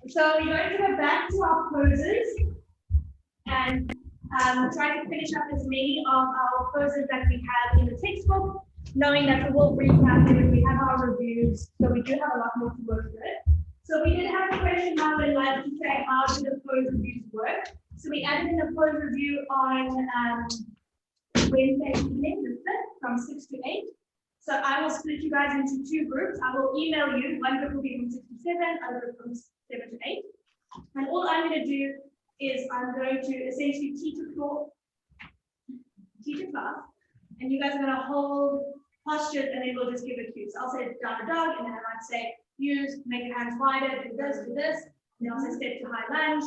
So we're going to go back to our poses and try to finish up as many of our poses that we have in the textbook, knowing that we will recap them and we have our reviews, so we do have a lot more to work with. So we did have a question now in live to say how do the pose reviews work. So we added in a pose review on Wednesday evening, from 6 to 8. So I will split you guys into two groups. I will email you. One group will be from 6 to 7, other group from 7 to 8. And all I'm going to do is I'm going to essentially teach a class, and you guys are going to hold postures, and then we'll just give a cue. So I'll say down a dog, and then I might say use, make your hands wider, do this, and then I'll say step to high lunge,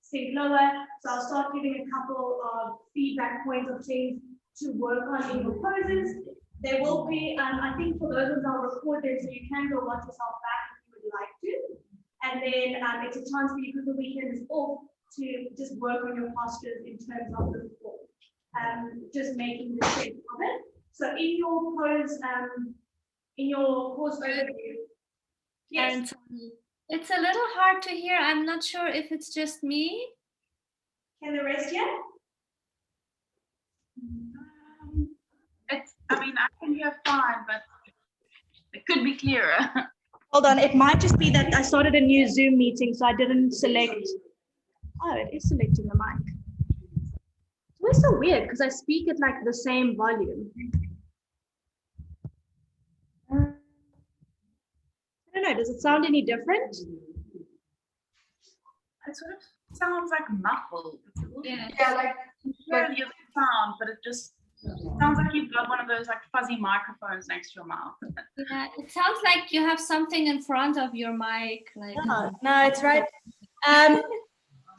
sink lower. So I'll start giving a couple of feedback points of things to work on in your poses. There will be, I think for those ones I'll record them so you can go watch yourself back if you would like to. And then it's a chance for you, because the weekend is off, to just work on your postures in terms of the form. Just making the shape of it. So in your pose overview. Yes. It's a little hard to hear. I'm not sure if it's just me. Can the rest hear? I can hear fine, but it could be clearer. Hold on, it might just be that I started a new Zoom meeting, so I didn't select. Oh, it is selecting the mic. It's always so weird because I speak at like the same volume. I don't know, does it sound any different? It sort of sounds like muffled. Yeah, like you hear the other sound, but it just sounds like you've got one of those like fuzzy microphones next to your mouth. Yeah, it sounds like you have something in front of your mic. Like No, it's right. And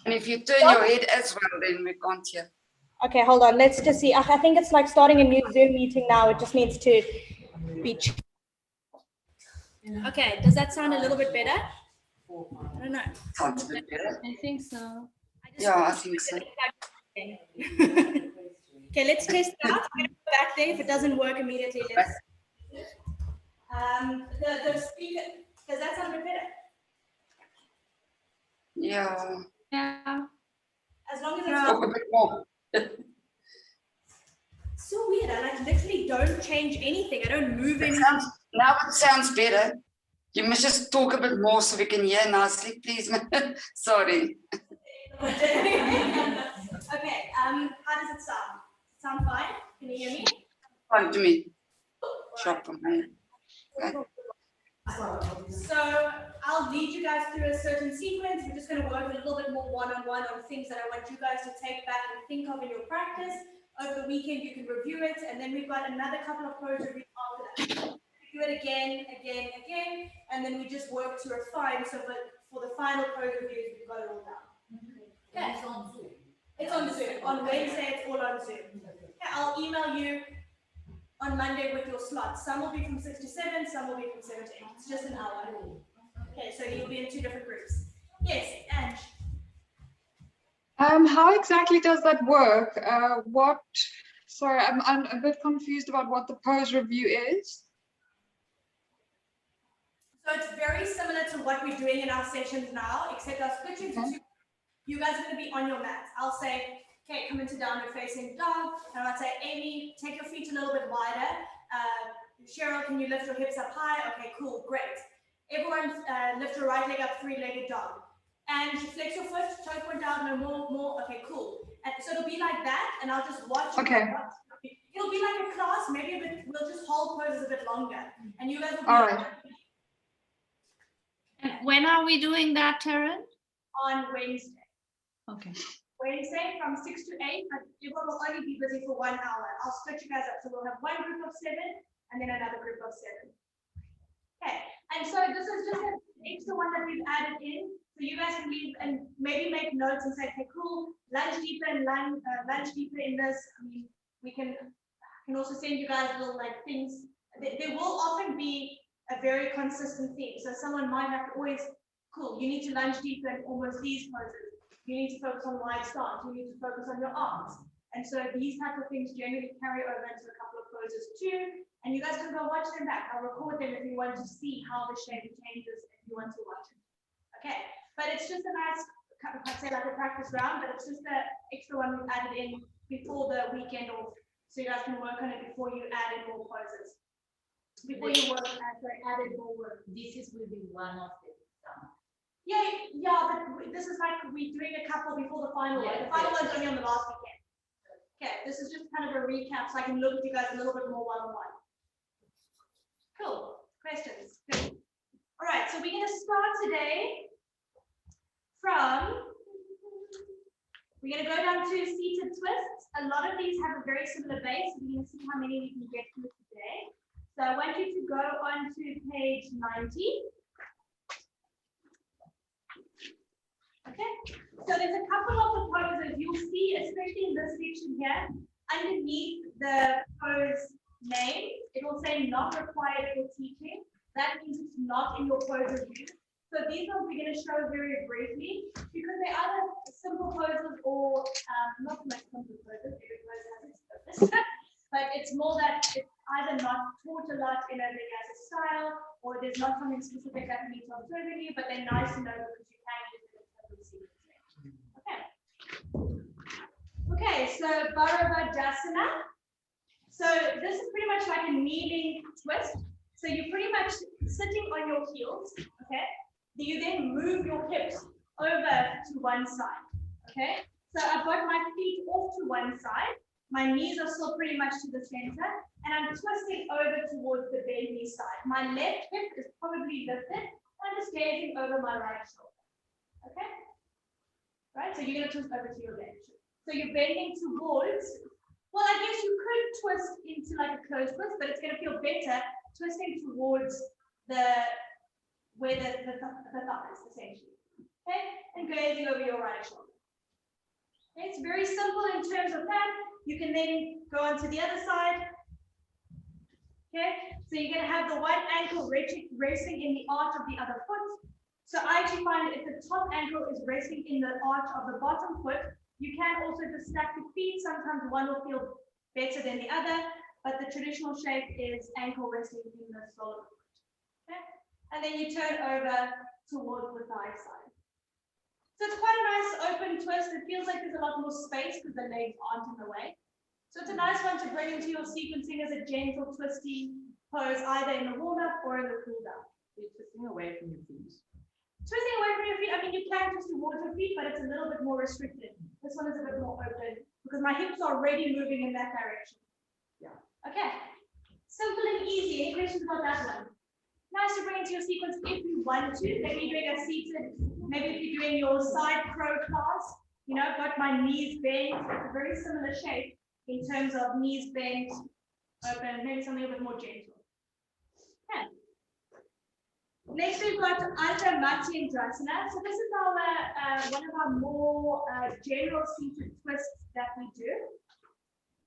if you turn your head as well, then we can't hear. Okay, hold on. Let's just see. I think it's like starting a new Zoom meeting now. It just needs to be. Okay, does that sound a little bit better? I don't know. Sounds a bit better. I think so. I think so. Okay, let's test it out. I'm going to go back there. If it doesn't work immediately, let's. The speaker, does that sound a bit better? Yeah. Yeah. As long as it's Talk a bit more. so weird. I like literally don't change anything. I don't move anything. Now it sounds better. You must just talk a bit more so we can hear nicely, please. Sorry. Okay. How does it sound? Sound fine? Can you hear me? Fine to me. Shop for me. Okay. So I'll lead you guys through a certain sequence. We're just going to work a little bit more one-on-one on things that I want you guys to take back and think of in your practice. Over the weekend, you can review it, and then we've got another couple of pose reviews after that. We do it again, and then we just work to refine. So, but for the final pose reviews, we've got it all down. Okay. It's on Zoom. It's on Zoom. On Wednesday, it's all on Zoom. Okay, I'll email you on Monday with your slots. Some will be from 6 to 7, some will be from 7 to 8. It's just an hour. Okay, so you'll be in 2 different groups. Yes, Ange. How exactly does that work? Sorry, I'm a bit confused about what the pose review is. So it's very similar to what we're doing in our sessions now, except I'll split you into 2. You guys are going to be on your mats. I'll say, okay, come into downward facing dog. And I'll say, Amy, take your feet a little bit wider. Cheryl, can you lift your hips up high? Okay, cool, great. Everyone lift your right leg up, 3-legged dog. And flex your foot, toe point down, no more. Okay, cool. And so it'll be like that, and I'll just watch. Okay. It'll be like a class, maybe we'll just hold poses a bit longer. And you guys will be all right. And when are we doing that, Taryn? On Wednesday. Okay. Wednesday from 6 to 8, but everyone will only be busy for 1 hour. I'll split you guys up. So we'll have one group of 7 and then another group of 7. Okay, and so this is just an extra one that we've added in. So you guys can leave and maybe make notes and say, okay, cool, lunge deeper and lunge deeper in this. I mean, we can also send you guys little like things. There will often be a very consistent theme. So someone might have to always, cool, you need to lunge deeper in almost these poses. You need to focus on wide stance. You need to focus on your arms. And so these type of things generally carry over into a couple of poses too. And you guys can go watch them back. I'll record them if you want to see how the shape changes if you want to watch it. Okay, but it's just a nice, I'd say like a practice round, but it's just the extra one we've added in before the weekend off, so you guys can work on it before you add in more poses. Before you work added more work. This will be one of the Yeah, but this is like we're doing a couple before the final one. Yeah, The final yeah. one's only on the last weekend. Okay, this is just kind of a recap so I can look at you guys a little bit more one-on-one. Cool. Questions? Good. All right, so we're going to start today from, we're going to go down to seated twists. A lot of these have a very similar base. We're going to see how many we can get through today. So I want you to go on to page 90. Okay, so there's a couple of the poses you'll see, especially in this section here, underneath the pose name, it will say not required for teaching. That means it's not in your pose review. So these ones we're going to show very briefly because they're either simple poses or not so much simple poses, every pose has its purpose, but it's more that it's either not taught a lot in a big as a style, or there's not something specific that we need to observe in you, but they're nice to know because you can use them in the sequence. Okay. Okay, so Bharavajasana. So this is pretty much like a kneeling twist. So you're pretty much sitting on your heels, okay? You then move your hips over to one side, okay? So I've got my feet off to one side. My knees are still pretty much to the center, and I'm twisting over towards the bendy side. My left hip is probably lifted and is gazing over my right shoulder, okay? Right, so you're gonna twist over to your left. So you're bending towards, well, I guess you could twist into like a closed twist, but it's gonna feel better twisting towards where the thighs, essentially, okay? And gazing over your right shoulder. Okay, it's very simple in terms of that. You can then go on to the other side. Okay, so you're going to have the one ankle resting in the arch of the other foot. So I actually find if the top ankle is resting in the arch of the bottom foot, you can also just stack the feet. Sometimes one will feel better than the other, but the traditional shape is ankle resting in the sole of the foot. Okay, and then you turn over towards the thigh side. So it's quite a nice open twist. It feels like there's a lot more space because the legs aren't in the way. So it's a nice one to bring into your sequencing as a gentle twisty pose, either in the warm-up or in the cool-down. You're twisting away from your feet. Twisting away from your feet, I mean, you can twist towards your feet, but it's a little bit more restricted. This one is a bit more open because my hips are already moving in that direction. Yeah. Okay. Simple and easy. Any questions about that one? Nice to bring into your sequence if you want to. Maybe you're doing a seated, maybe if you're doing your side crow class, you know, got my knees bent. It's a very similar shape in terms of knees bent, open, maybe something a bit more gentle. Okay. Next we've got Ardha Matsyendrasana. So this is our one of our more general seated twists that we do.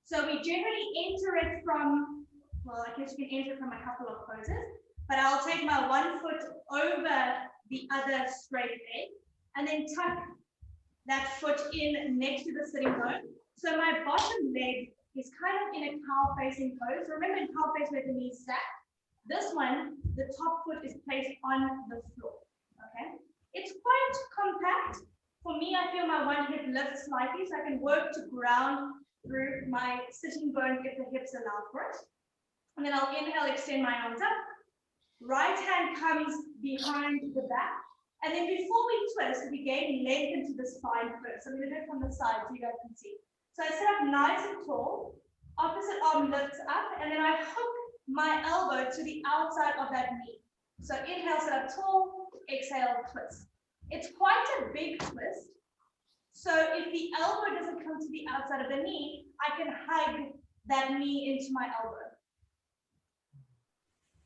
So we generally enter it from, well, I guess you can enter it from a couple of poses, but I'll take my one foot over the other straight leg and then tuck that foot in next to the sitting bone. So my bottom leg is kind of in a cow facing pose. Remember in cow face where the knees stack? This one, the top foot is placed on the floor, okay? It's quite compact. For me, I feel my one hip lifts slightly, so I can work to ground through my sitting bone if the hips allow for it. And then I'll inhale, extend my arms up. Right hand comes behind the back. And then before we twist, we gain length into the spine first. So I'm going to do it from the side so you guys can see. So I sit up nice and tall, opposite arm lifts up, and then I hook my elbow to the outside of that knee. So inhale, sit up tall, exhale, twist. It's quite a big twist. So if the elbow doesn't come to the outside of the knee, I can hug that knee into my elbow.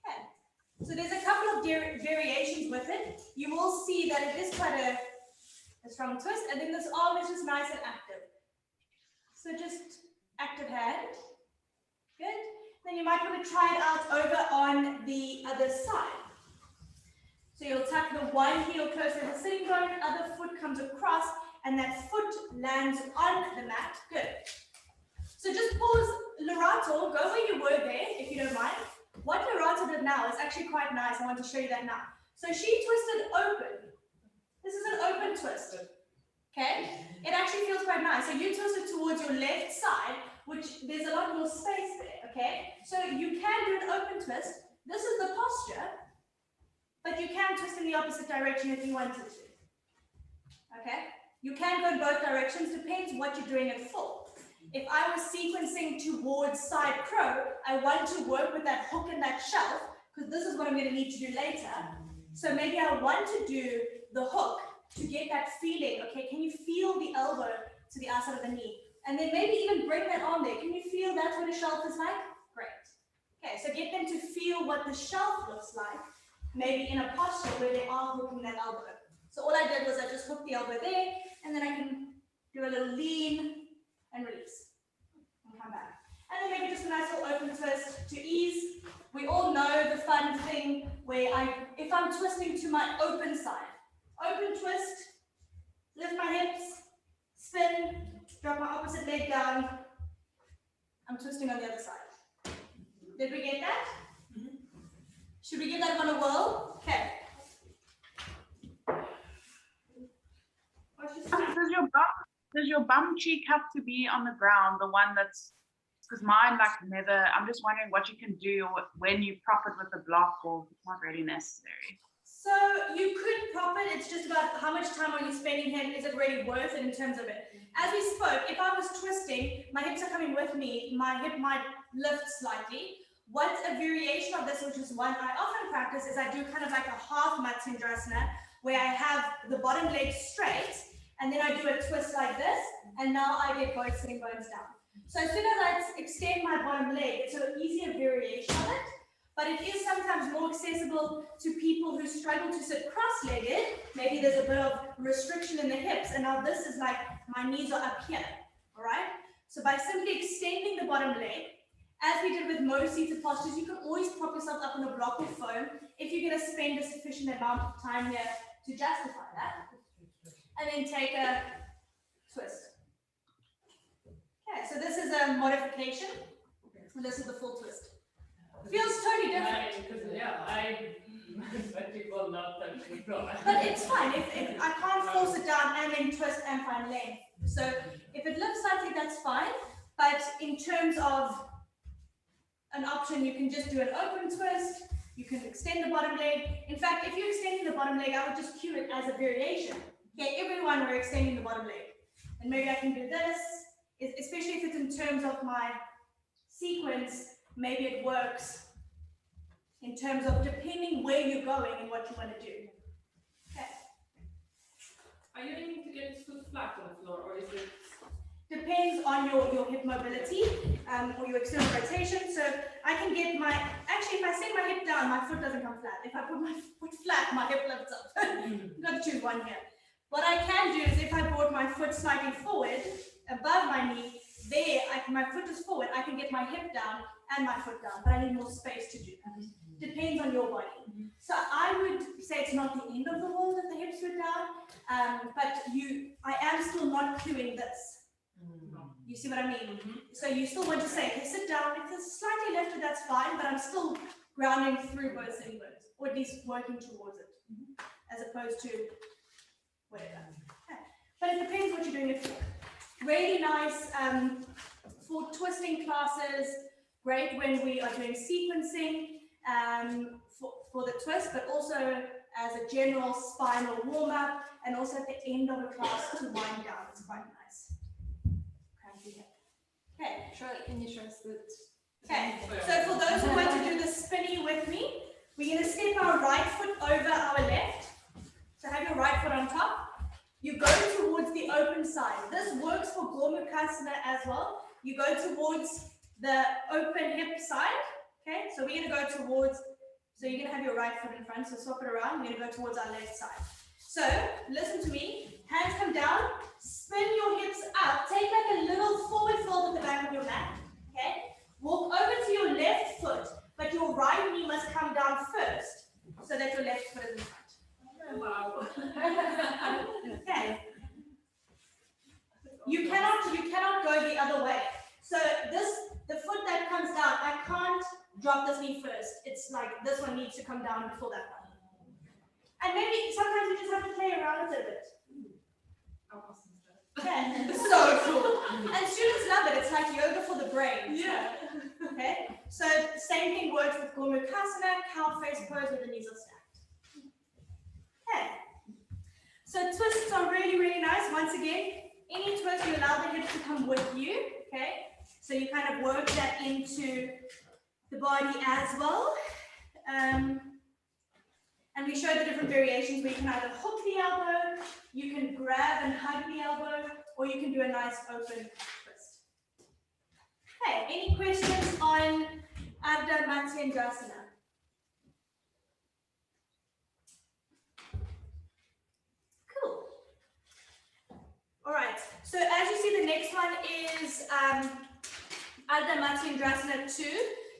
Okay. So there's a couple of variations with it. You will see that it is quite a strong twist, and then this arm is just nice and active. So just active hand. Good. Then you might want to try it out over on the other side. So you'll tuck the one heel closer to the sitting bone, other foot comes across, and that foot lands on the mat. Good. So just pause, Lerato, go where you were there, if you don't mind. What Lerato did now is actually quite nice. I want to show you that now. So she twisted open. This is an your left side, which there's a lot more space there, okay? So you can do an open twist. This is the posture, but you can twist in the opposite direction if you wanted to, okay? You can go in both directions, depends what you're doing it for. If I was sequencing towards side crow, I want to work with that hook and that shelf, because this is what I'm going to need to do later. So maybe I want to do the hook to get that feeling, okay? Can you feel the elbow to the outside of the knee? And then maybe even bring that on there. Can you feel that's what a shelf is like? Great. Okay, so get them to feel what the shelf looks like, maybe in a posture where they are hooking that elbow. So all I did was I just hooked the elbow there, and then I can do a little lean and release, and come back. And then maybe just a nice little open twist to ease. We all know the fun thing where if I'm twisting to my open side, open twist, lift my hips, spin, drop my opposite leg down. I'm twisting on the other side. Did we get that? Should we give that one a whirl? Okay. Does your bum cheek have to be on the ground? The one that's, because mine like never, I'm just wondering what you can do when you prop it with a block, or it's not really necessary. So you could prop it, it's just about how much time are you spending here, is it really worth it in terms of it? As we spoke, if I was twisting, my hips are coming with me, my hip might lift slightly. What's a variation of this, which is one I often practice, is I do kind of like a half Matsundrasana, where I have the bottom leg straight, and then I do a twist like this, and now I get both sitting bones down. So as soon as I extend my bottom leg, it's an easier variation of it, but it is sometimes more accessible to people who struggle to sit cross-legged. Maybe there's a bit of restriction in the hips, and now this is like my knees are up here, all right? So by simply extending the bottom leg, as we did with most seated postures, you can always prop yourself up on a block of foam if you're going to spend a sufficient amount of time here to justify that. And then take a twist. Okay, so this is a modification, and this is the full twist. Feels totally different. But people not touch the floor. But it's fine. If I can't force it down and then twist and find length. So if it looks slightly, that's fine. But in terms of an option, you can just do an open twist. You can extend the bottom leg. In fact, if you're extending the bottom leg, I would just cue it as a variation. Okay, everyone, we're extending the bottom leg. And maybe I can do this, especially if it's in terms of my sequence, maybe it works in terms of depending where you're going and what you want to do. Okay. Are you aiming to get his foot flat on the floor, or is it? Depends on your hip mobility or your external rotation. So I can get actually if I set my hip down, my foot doesn't come flat. If I put my foot flat, my hip lifts up. You've got to choose one here. What I can do is if I brought my foot slightly forward, above my knee, my foot is forward, I can get my hip down and my foot down, but I need more space to do that. Depends on your body. So I would say it's not the end of the world if the hips were down, but I am still not cueing this. You see what I mean? So you still want to say, okay, sit down. If it's slightly lifted, that's fine, but I'm still grounding through both sitting bones, or at least working towards it, as opposed to whatever. Okay. But it depends what you're doing it for. Really nice for twisting classes, great when we are doing sequencing for the twist, but also as a general spinal warm-up, and also at the end of a class to wind down. It's quite nice. Okay. Can you show us that? Okay. So for those who want to do the spinny with me, we're going to step our right foot over our left. So have your right foot on top. You go towards the open side. This works for Gormukhasana as well. You go towards the open hip side. Okay, so we're going to go towards, so you're going to have your right foot in front, so swap it around. We're going to go towards our left side. So listen to me. Hands come down, spin your hips up. Take like a little forward fold at the back of your mat. Okay, walk over to your left foot, but your right knee must come down first so that your left foot is in front. Wow. Okay. You cannot go the other way. So the foot that comes down, I can't drop this knee first. It's like this one needs to come down before that one. And maybe sometimes you just have to play around with it a bit. Okay, so cool. And students love it. It's like yoga for the brain. Yeah. Okay. So same thing works with Gomukasana, cow face pose where the knees are stacked. Okay. So twists are really, really nice. Once again, any twist you allow the hips to come with you. Okay. So you kind of work that into the body as well. And we show the different variations where you can either hook the elbow, you can grab and hug the elbow, or you can do a nice open twist. Okay, any questions on Ardha Matsyendrasana? Cool. All right, so as you see, the next one is Ardha Matsyendrasana 2.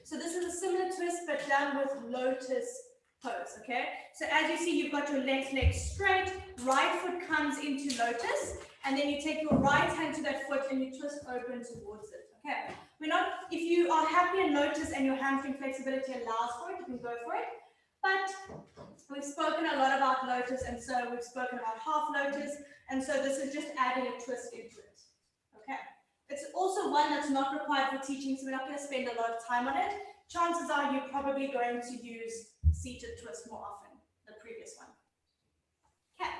So this is a similar twist, but done with lotus pose, okay? So as you see, you've got your left leg straight, right foot comes into lotus, and then you take your right hand to that foot and you twist open towards it, okay? If you are happy in lotus and your hamstring flexibility allows for it, you can go for it. But we've spoken a lot about lotus, and so we've spoken about half lotus, and so this is just adding a twist into it, okay? It's also one that's not required for teaching, so we're not going to spend a lot of time on it. Chances are you're probably going to use seated twist more often than the previous one. Okay.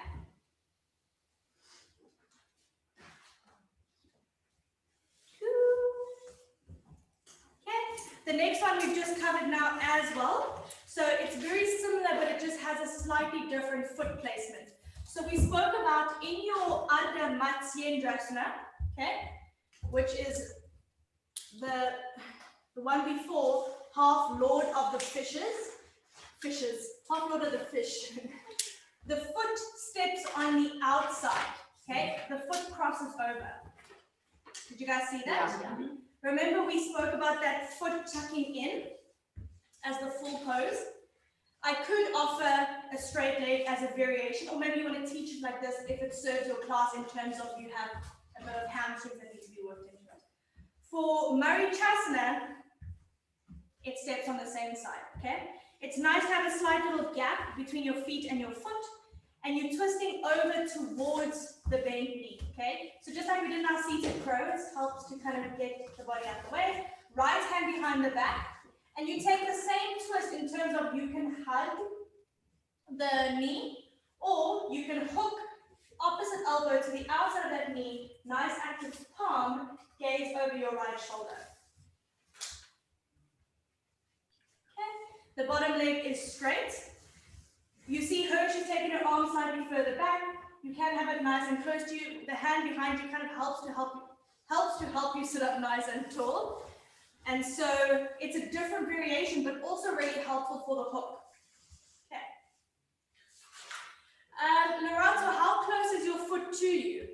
Okay. The next one we've just covered now as well. So it's very similar, but it just has a slightly different foot placement. So we spoke about in your Ardha Matsyendrasana, okay, which is the one before half Lord of the Fishes, half Lord of the Fish. The foot steps on the outside, okay? The foot crosses over. Did you guys see that? Yeah. Remember we spoke about that foot tucking in as the full pose? I could offer a straight leg as a variation, or maybe you want to teach it like this if it serves your class in terms of you have a bit of hamstrings that need to be worked into it. For Marichasana, it steps on the same side, okay? It's nice to have a slight little gap between your feet and your foot, and you're twisting over towards the bent knee, okay? So just like we did in our seated crow, it helps to kind of get the body out of the way. Right hand behind the back, and you take the same twist in terms of you can hug the knee, or you can hook opposite elbow to the outside of that knee, nice active palm, gaze over your right shoulder. The bottom leg is straight. You see her, she's taking her arm slightly further back. You can have it nice and close to you. The hand behind you kind of helps to help you sit up nice and tall. And so it's a different variation, but also really helpful for the hook. Okay. Lorato, how close is your foot to you?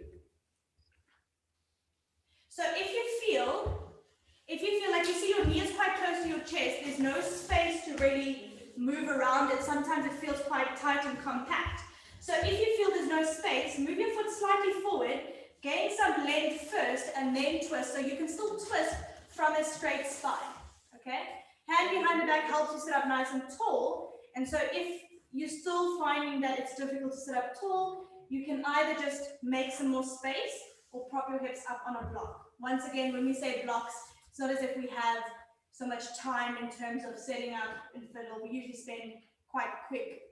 So if you feel like you see your knee is quite close to your chest, there's no space to really move around it. Sometimes it feels quite tight and compact. So if you feel there's no space, move your foot slightly forward, gain some length first, and then twist. So you can still twist from a straight spine, okay? Hand behind the back helps you sit up nice and tall. And so if you're still finding that it's difficult to sit up tall, you can either just make some more space or prop your hips up on a block. Once again, when we say blocks, it's not as if we have so much time in terms of setting up in fiddle. We usually spend quite quick,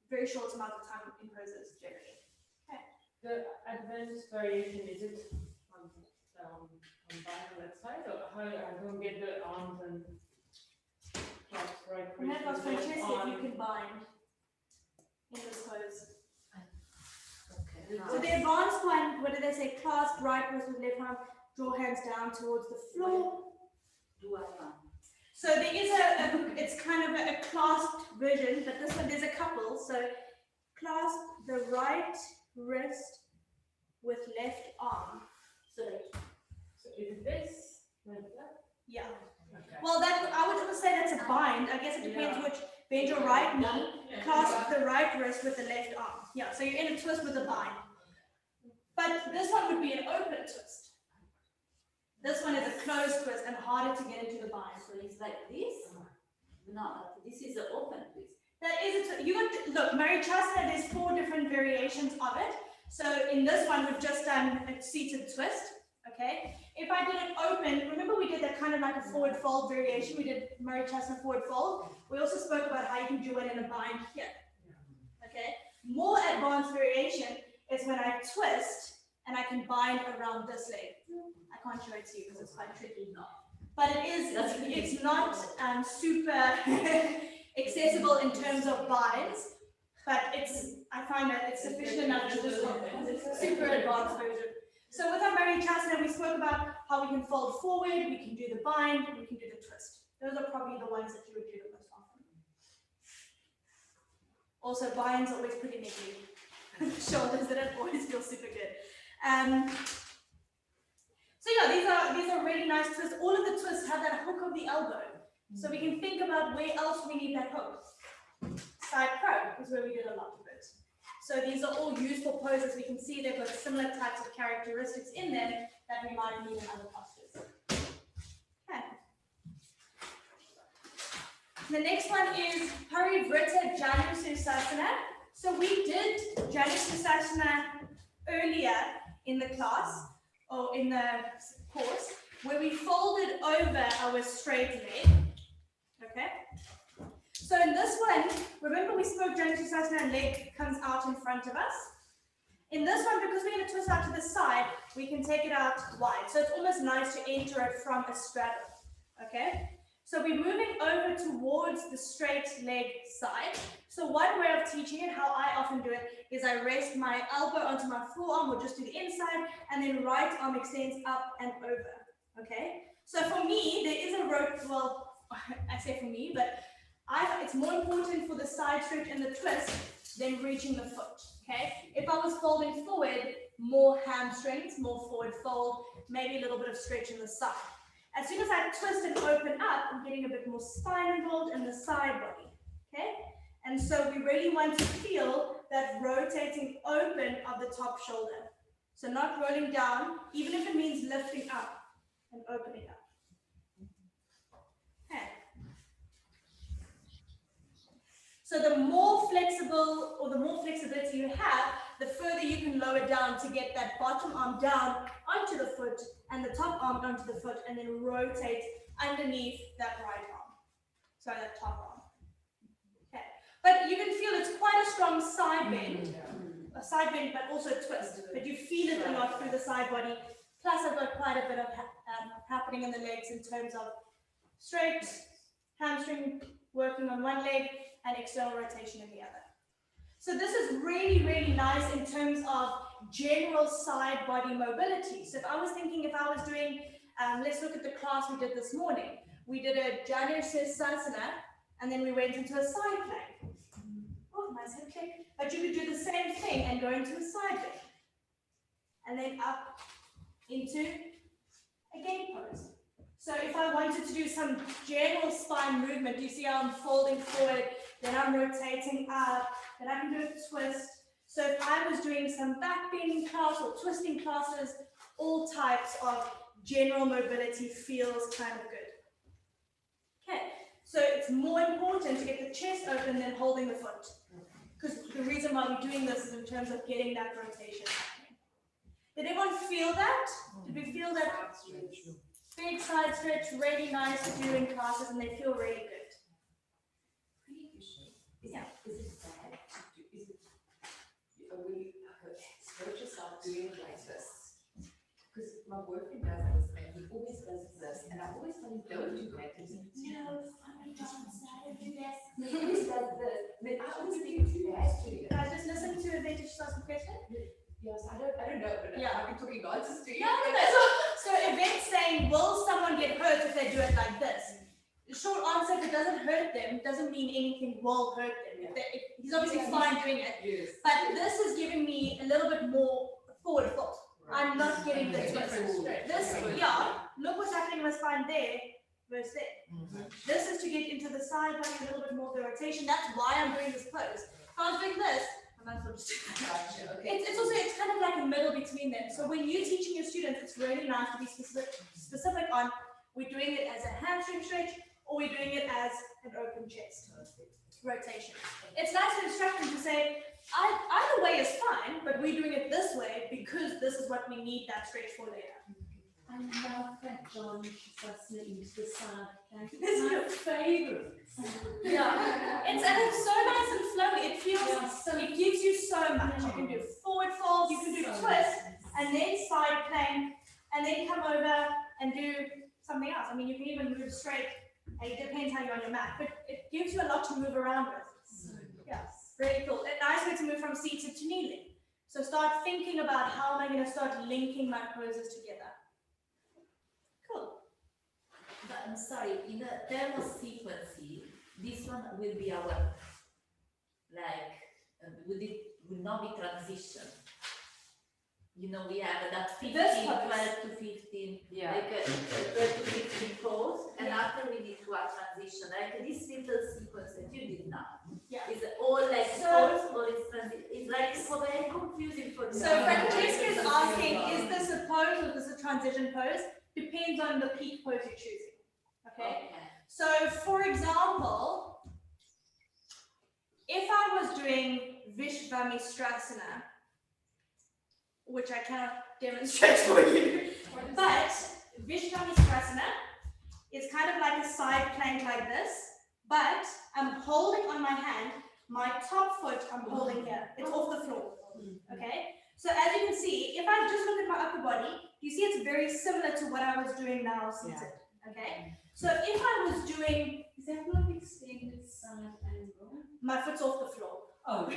very short amount of time in poses generally. Okay. The advanced variation, is it on that side, or how I don't get the arms and clasp right And that was wrist for with chest left if you arm? can bind in this pose. Okay. So the advanced one, what do they say? Clasp right wrist with left arm, draw hands down towards the floor. So there is it's kind of a clasped version, but this one, there's a couple. So clasp the right wrist with left arm. So is it this? Like that? Yeah. Okay. Well, that I would say that's a bind. I guess it depends Yeah. which. Bend your right knee, Yeah. clasp the right wrist with the left arm. Yeah, so you're in a twist with a bind. But this one would be an open twist. This one is a closed twist and harder to get into the bind. So it's like this? No, this is the open twist. That is a you got look, Marichasana, there's 4 different variations of it. So in this one, we've just done a seated twist. Okay, if I did it open, remember we did that kind of like a forward fold variation. We did Murray Chestnut forward fold. We also spoke about how you can do it in a bind here. Okay, more advanced variation is when I twist and I can bind around this leg. I can't show it to you because it's quite tricky. But it's not super accessible in terms of binds, but I find that it's sufficient enough to just it's a super advanced version. So with our Murray Chestnut, we spoke about how we can fold forward, we can do the bind, we can do the twist. Those are probably the ones that you would do the most often. Also, binds always pretty niggly. Shoulders didn't always feel super good. So yeah, these are really nice twists. All of the twists have that hook of the elbow. So we can think about where else we need that hook. Side pro is where we did a lot of it. So these are all useful poses. We can see they've got similar types of characteristics in them that we might need in other postures. Okay. The next one is Parivrtta Janusirsasana. So we did Janusirsasana earlier in the class, or in the course, where we folded over our straight leg. Okay. So in this one, remember we spoke Janusirsasana and leg comes out in front of us. In this one, because we're going to twist out to the side, we can take it out wide. So it's almost nice to enter it from a straddle. Okay. So we're moving over towards the straight leg side. So one way of teaching it, how I often do it, is I rest my elbow onto my forearm or just to the inside, and then right arm extends up and over. Okay. So for me, there is a rope. Well, I say for me, but it's more important for the side stretch and the twist than reaching the foot. Okay. If I was folding forward, more hamstrings, more forward fold, maybe a little bit of stretch in the side. As soon as I twist and open up, I'm getting a bit more spine involved in the side body, okay? And so we really want to feel that rotating open of the top shoulder. So not rolling down, even if it means lifting up and opening up. Okay. So the more flexible or the more flexibility you have, the further you can lower down to get that bottom arm down onto the foot and the top arm onto the foot, and then rotate underneath that right arm. Sorry, that top arm. Okay. But you can feel it's quite a strong side bend, but also twist. But you feel it a lot through the side body. Plus, I've got quite a bit of happening in the legs in terms of straight, hamstring working on one leg, and external rotation in the other. So this is really, really nice in terms of general side body mobility. So if I was doing, let's look at the class we did this morning. We did a Janusirsasana, and then we went into a side plank. Oh, nice hip kick. But you could do the same thing and go into a side plank. And then up into a gate pose. So if I wanted to do some general spine movement, you see how I'm folding forward, then I'm rotating up, then I can do a twist. So if I was doing some back bending class or twisting classes, all types of general mobility feels kind of good. Okay, so it's more important to get the chest open than holding the foot. Because the reason why we're doing this is in terms of getting that rotation happening. Did everyone feel that? Did we feel that? Big side stretch, really nice to do in classes, and they feel really good. Yeah. Is it bad to do, when you stretch yourself doing it like this? Because my boyfriend does this, and he always does this, and I always tell him, don't do that. He always does this. But I always think it's bad to do it. Guys, just listen to Evita, she's asking a question. Yes, I don't know, but Yeah. I've been talking nonsense to you. No. So Evita's saying, will someone get hurt if they do it like this? The short answer, if it doesn't hurt them, doesn't mean anything will hurt them. He's obviously fine doing it. Yes. But this is giving me a little bit more forward foot. I'm not getting the twist. This, look what's happening in my spine there versus there. This is to get into the side body, a little bit more of the rotation. That's why I'm doing this pose. If I was doing this, I might as well just do that. It's kind of like a middle between them. So when you're teaching your students, it's really nice to be specific on we're doing it as a hamstring stretch or we're doing it as an open chest rotation. It's nice to instruct them to say, either way is fine, but we're doing it this way because this is what we need that stretch for later. I love that John Shasasana into the side plank. It's my favorite. Yeah, and it's so nice and flowy. It feels, Yeah, so- it gives you so much. You can do forward fold, you can do So twist, nice. and then side plank, and then come over and do something else. I mean, you can even move straight, and it depends how you're on your mat, but it gives you a lot to move around with. Yeah, really cool. A nice way to move from seated to kneeling. So start thinking about how am I going to start linking my poses together. Cool. But I'm sorry, in the term of sequencing, this one will be our, will not be transition. You know, we have that 15, This 12 pose. to 15, Yeah. like 12 to 15 pose, and after we need to have transition, like this little sequence that you did now. Yeah. Is all like So- pose or it's transition? It's like so very confusing for me. So Francesca is asking, is this a pose or is this a transition pose? Depends on the peak pose you're choosing. Okay. So for example, if I was doing Vishvamistrasana, which I cannot demonstrate for you, but Vishvamistrasana is kind of like a side plank like this, but I'm holding on my hand, my top foot I'm holding here, it's off the floor, okay? So as you can see, if I just look at my upper body, you see it's very similar to what I was doing now seated, okay? So if I was doing, Is that not extended side angle? my foot's off the floor. Oh.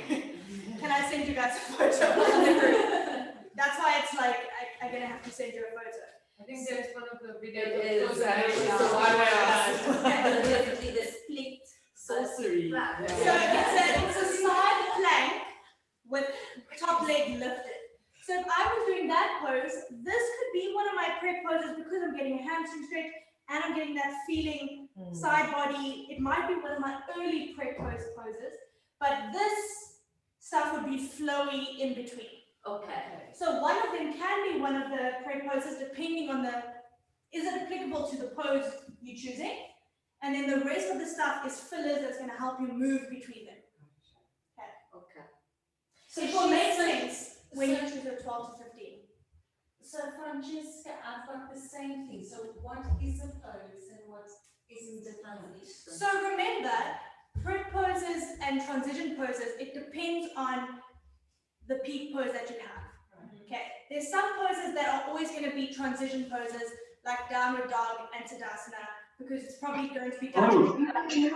Can I send you guys a photo on the group? That's why it's like, I'm gonna have to send you a photo. I think there's one of the It videos. is, of those yeah. videos. Why would I? Basically the split. Sorcery. Flat. So it's a side plank with top leg lifted. So if I was doing that pose, this could be one of my prep poses because I'm getting a hamstring stretch and I'm getting that feeling side body. It might be one of my early prep poses, but this stuff would be flowy in between. Okay. So one of them can be one of the prep poses depending on is it applicable to the pose you're choosing? And then the rest of the stuff is fillers that's going to help you move between them. Okay. So it will make sense when you choose a 12 to 15. So Francesca, I've got the same thing. So what is a pose and what isn't The a transition. So remember, prep poses and transition poses, it depends on the peak pose that you have. Okay, there's some poses that are always going to be transition poses, like downward dog and Tadasana, because it's probably going to be downward. I'm very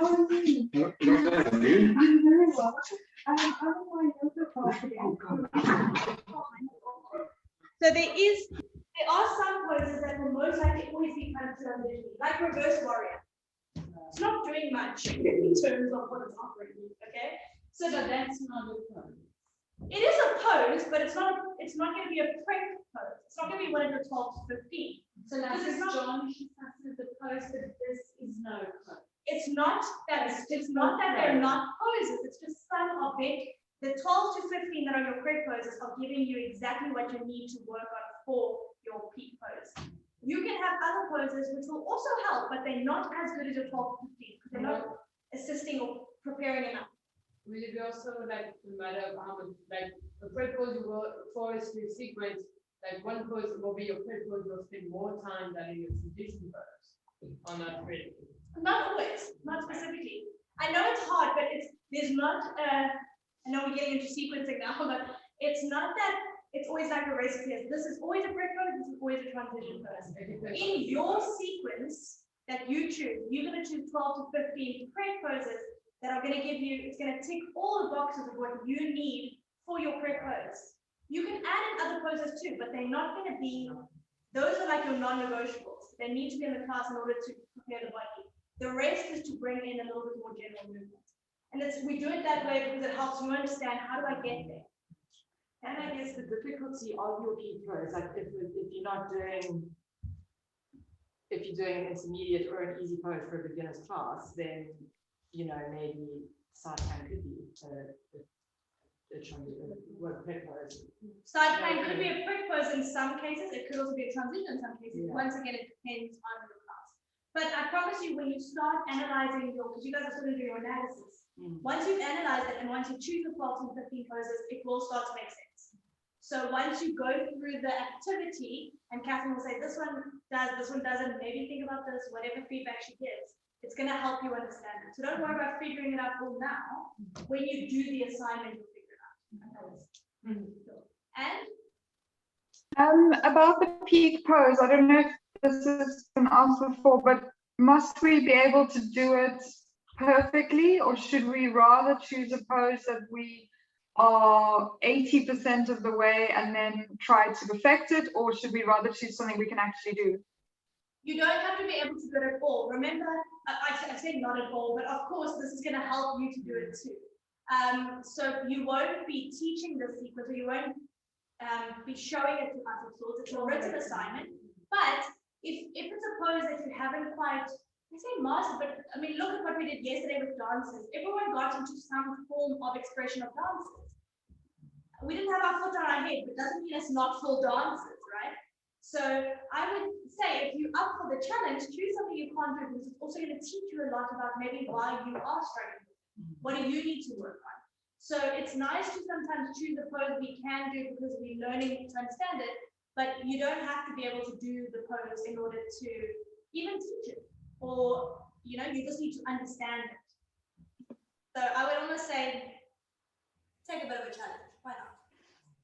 well. So there are some poses that will most likely always be kind of transition, like reverse warrior. It's not doing much in terms of what it's offering, okay? So that's not a pose. it is a pose, but it's not going to be a prep pose. It's not going to be one of your 12 to 15. So like This is not- John Shasasana the pose, but this is no pose. It's not that they're not poses. It's just some of it. The 12 to 15 that are your prep poses are giving you exactly what you need to work on for your peak pose. You can have other poses which will also help, but they're not as good as your 12 to 15 because they're not assisting or preparing enough. Will it be also like no matter how much, like the prep pose you will forest with sequence, like one pose will be your prep pose, you'll spend more time than in your transition pose, or not really? Not always, not specifically. I know it's hard, but there's not I know we're getting into sequencing now, but it's not that it's always like a recipe. This is always a prep pose, this is always a transition pose. In your sequence that you choose, you're going to choose 12 to 15 prep poses that are going to give you, it's going to tick all the boxes of what you need for your prep pose. You can add in other poses too, but they're not going to be, those are like your non-negotiables. They need to be in the class in order to prepare the body. The rest is to bring in a little bit more general movement. And we do it that way because it helps you understand how do I get there. And I guess the difficulty of your peak pose, like if you're not doing, if you're doing an intermediate or an easy pose for a beginner's class, then, you know, maybe side plank could be a prep pose. Side plank could be a prep pose in some cases. It could also be a transition in some cases. Yeah. Once again, it depends on the class. But I promise you, when you start analyzing because you guys are still doing your analysis, once you've analyzed it and once you choose the 12 and 15 poses, it will start to make sense. So once you go through the activity and Catherine will say, this one does, this one doesn't, maybe think about this, whatever feedback she gives, it's going to help you understand it. So don't worry about figuring it out for now. When you do the assignment, you'll figure it out. And About the peak pose, I don't know if this has been asked before, but must we be able to do it perfectly, or should we rather choose a pose that we are 80% of the way and then try to perfect it, or should we rather choose something we can actually do? you don't have to be able to do it at all. Remember, I said not at all, but of course, this is going to help you to do it too. So you won't be teaching this sequence, or you won't be showing it to us of sorts. It's a written assignment. But if it's a pose that you haven't quite, I say mastered, but I mean, look at what we did yesterday with dances. Everyone got into some form of expression of dances. We didn't have our foot on our head, but doesn't mean it's not full dances, right? So I would say if you're up for the challenge, choose something you can't do, because it's also going to teach you a lot about maybe why you are struggling. What do you need to work on? So it's nice to sometimes choose a pose we can do because we're learning to understand it, but you don't have to be able to do the pose in order to even teach it. Or, you know, you just need to understand it. So I would almost say, take a bit of a challenge. Why not?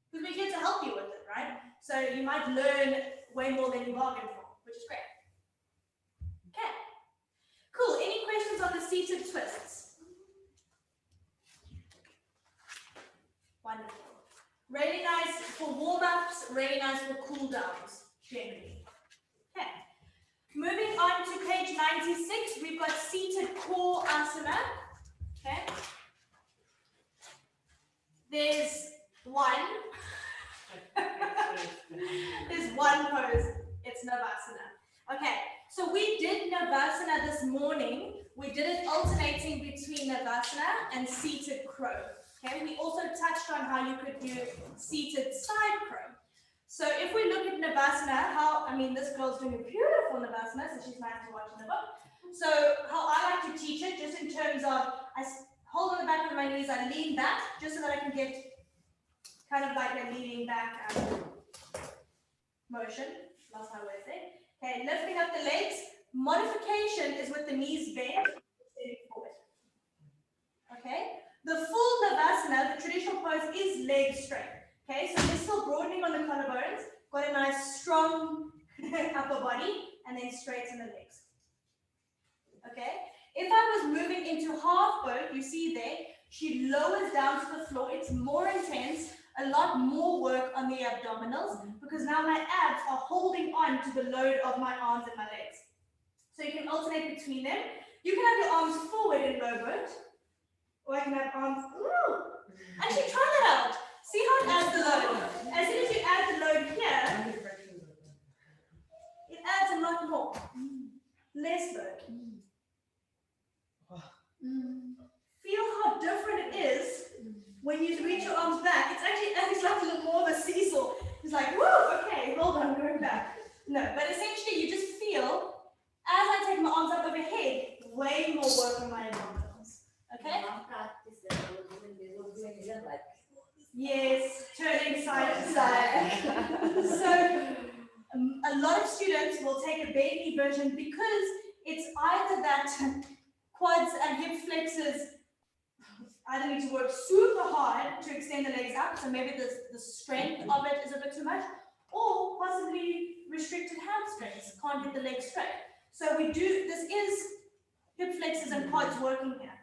Because we're here to help you with it, right? So you might learn way more than you bargained for, which is great. Okay. Cool. Any questions on the seated twists? Wonderful. Really nice for warm-ups, really nice for cool-downs, generally. Okay. Moving on to page 96, we've got seated core asana. Okay. There's one. There's one pose. It's Navasana. Okay. So we did Navasana this morning. We did it alternating between Navasana and seated crow. Okay. We also touched on how you could do seated side crow. So if we look at Navasana, this girl's doing a beautiful Navasana, so she's nice to watch in the book. So how I like to teach it, just in terms of, I hold on the back of my knees, I lean back, just so that I can get kind of like a leaning back motion. Lost my words there. Okay, lifting up the legs. Modification is with the knees bent, extending forward. Okay, the full Navasana, the traditional pose, is leg straight. Okay, so we're still broadening on the collarbones, got a nice strong upper body, and then straighten the legs. Okay, if I was moving into half boat, you see there, she lowers down to the floor. It's more intense, a lot more work on the abdominals, because now my abs are holding on to the load of my arms and my legs. So you can alternate between them. You can have your arms forward in low boat, or I can have arms, actually try that out. See how it adds the load. As soon as you add the load here, it adds a lot more. Less load. Feel how different it is when you reach your arms back. It's actually like a little more of a seesaw. It's like, whoa, okay, hold on, I'm going back. No, but essentially you just feel, as I take my arms up overhead, way more work on my abdominals. Okay? Yes, turning side to side. So a lot of students will take a baby version because it's either that quads and hip flexors either need to work super hard to extend the legs up, so maybe the strength of it is a bit too much, or possibly restricted hamstrings, can't get the legs straight. So this is hip flexors and quads working here,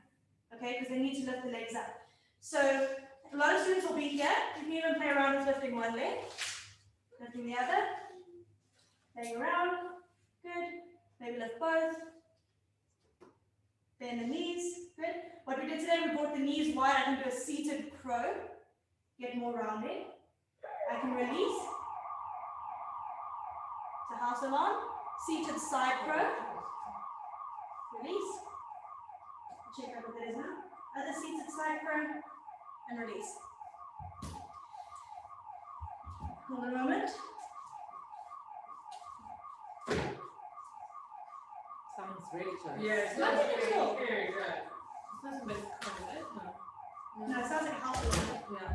okay, because they need to lift the legs up. So a lot of students will be here. You can even play around with lifting one leg, lifting the other, playing around, good, maybe lift both, bend the knees, good. What we did today, we brought the knees wide. I can do a seated crow, get more rounding. I can release to house alarm, seated side crow, release. Check out what that is now. Other seated side crow, and release. Hold on a moment. Sounds really close. Yes, Sounds very very good. Sounds a bit No, it sounds like a house alarm. Yeah.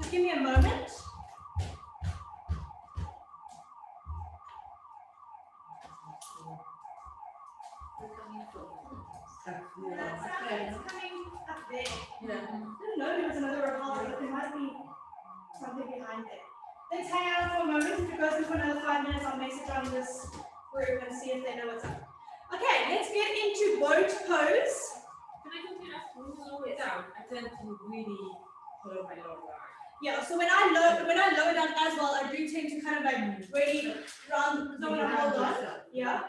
Just give me a moment. That sound is coming up there. Yeah. I didn't know there was another rehearsal, but there must be something behind it. Let's hang out for a moment. If it goes in for another 5 minutes, I'll message on this group and see if they know what's up. Okay, let's get into boat pose. Can I continue asking when you lower it down? I tend to really pull my lower down. Yeah, so when I lower down as well, I do tend to kind of like really round, don't want to hold on. Yeah.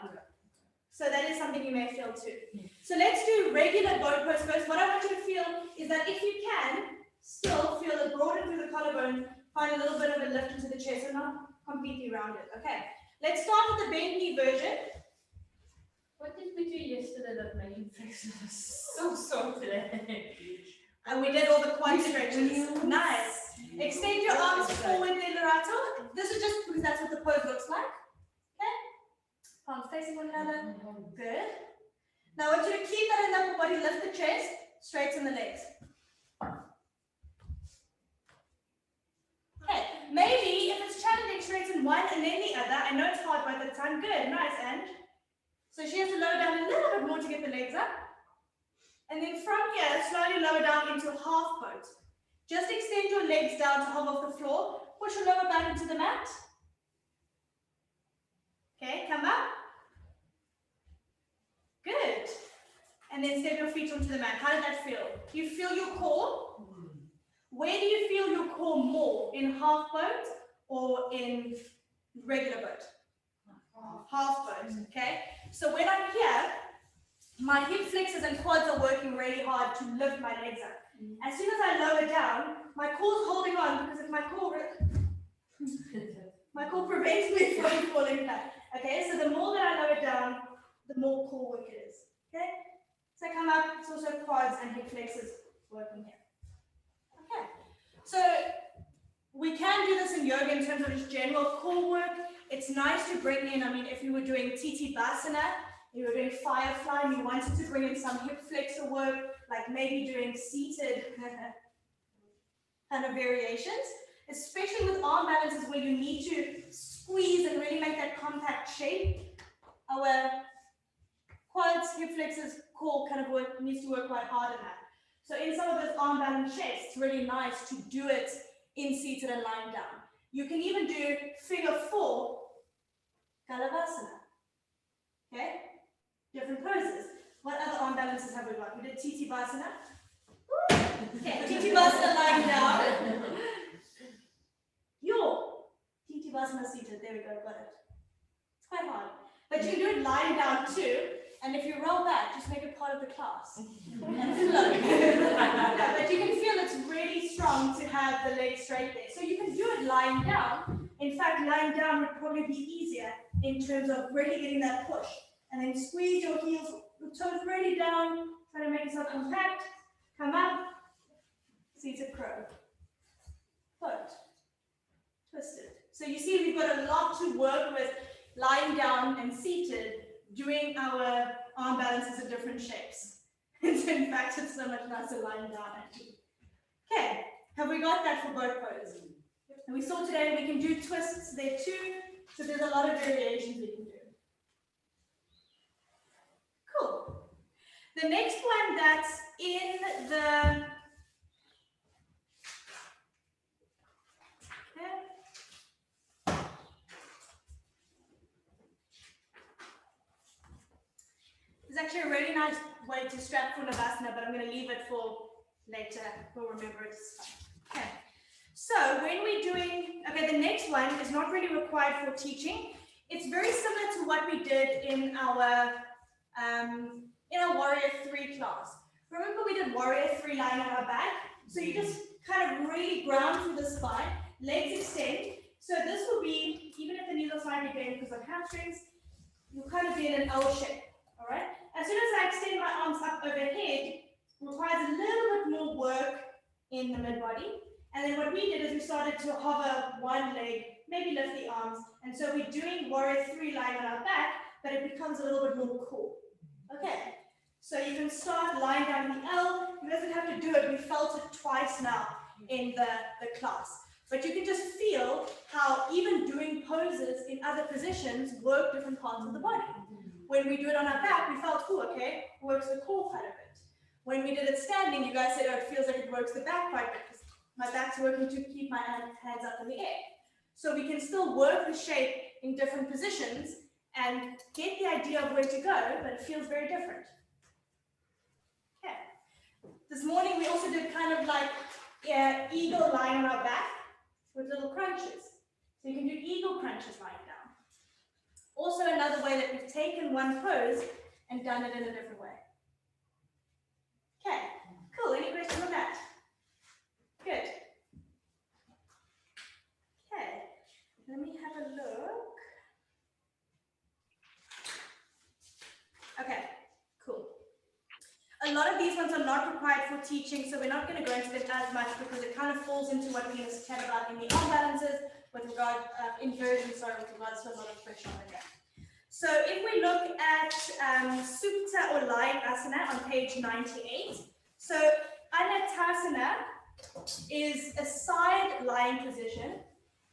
So that is something you may feel too. So let's do regular boat pose first. What I want you to feel is that if you can, still feel it broaden through the collarbone, find a little bit of a lift into the chest, so not completely rounded. Okay, let's start with the bent knee version. What did we do yesterday that made you flex so sore today? And we did all the quad stretches. Nice. Extend your arms forward there, Lorato. This is just because that's what the pose looks like. Okay. Palms facing one another. Good. Now I want you to keep that in the upper body, lift the chest, straighten the legs. Okay, maybe if it's challenging, straighten one and then the other. I know it's hard by the time. Good, nice, and so she has to lower down a little bit more to get the legs up. And then from here, slowly lower down into a half boat. Just extend your legs down to hover off the floor. Push your lower back into the mat. Okay, come up. Good. And then step your feet onto the mat. How did that feel? Do you feel your core? Where do you feel your core more? In half boat or in regular boat? Half boat, okay? So when I'm here, my hip flexors and quads are working really hard to lift my legs up. As soon as I lower down, my core's holding on because if my core prevents me from falling back. Okay, so the more that I lower down, the more core work it is. Okay, so I come up, it's also quads and hip flexors working here. Okay, so we can do this in yoga in terms of just general core work. It's nice to bring in, I mean, if you were doing TT Basana, you were doing firefly, and you wanted to bring in some hip flexor work, like maybe doing seated kind of variations, especially with arm balances where you need to squeeze and really make that compact shape. Our quads, hip flexors, core kind of work needs to work quite hard on that. So in some of those arm balance shapes, it's really nice to do it in seated and lying down. You can even do figure 4 Kalavasana. Okay? Different poses. What other arm balances have we got? We did TT Basana. Okay, TT Basana lying down. Your TT Basana seated. There we go, got it. It's quite hard. But you can do it lying down too. And if you roll back, just make it part of the class. And flow. Yeah, but you can feel it's really strong to have the legs straight there. So you can do it lying down. In fact, lying down would probably be easier in terms of really getting that push. And then squeeze your heels, your toes really down, try to make yourself compact, come up, seated crow, foot, twisted. So you see we've got a lot to work with lying down and seated, doing our arm balances in different shapes. And so in fact, it's so much nicer lying down actually. Okay, have we got that for both poses? And we saw today we can do twists there too, so there's a lot of variations we can do. Cool. The next one that's in the It's actually a really nice way to strap for Navasana, but I'm going to leave it for later. We'll remember it. Okay. So when we're doing, okay, the next one is not really required for teaching. It's very similar to what we did in our Warrior 3 class. Remember we did Warrior 3 lying on our back? So you just kind of really ground through the spine, legs extend. So this will be, even if the knees are slightly bent because of hamstrings, you'll kind of be in an L shape, all right? As soon as I extend my arms up overhead, it requires a little bit more work in the mid-body. And then what we did is we started to hover one leg, maybe lift the arms. And so we're doing Warrior 3 lying on our back, but it becomes a little bit more cool. Okay, so you can start lying down the L. You doesn't have to do it. We felt it twice now in the class. But you can just feel how even doing poses in other positions work different parts of the body. when we do it on our back, we felt, oh, okay, works the core quite a bit. When we did it standing, you guys said, oh, it feels like it works the back quite a bit because my back's working to keep my hands up in the air. So we can still work the shape in different positions and get the idea of where to go, but it feels very different. Okay. This morning we also did kind of like eagle lying on our back with little crunches. So you can do eagle crunches lying down. Also another way that we've taken one pose and done it in a different way. Okay, cool. Any questions on that? Good. Okay, let me have a look. Okay, cool. A lot of these ones are not required for teaching, so we're not going to go into them as much because it kind of falls into what we're going to chat about in the arm balances with regard inversion, with regards to a lot of pressure on the neck. So if we look at Supta or lying asana on page 98, so Anatasana is a side lying position,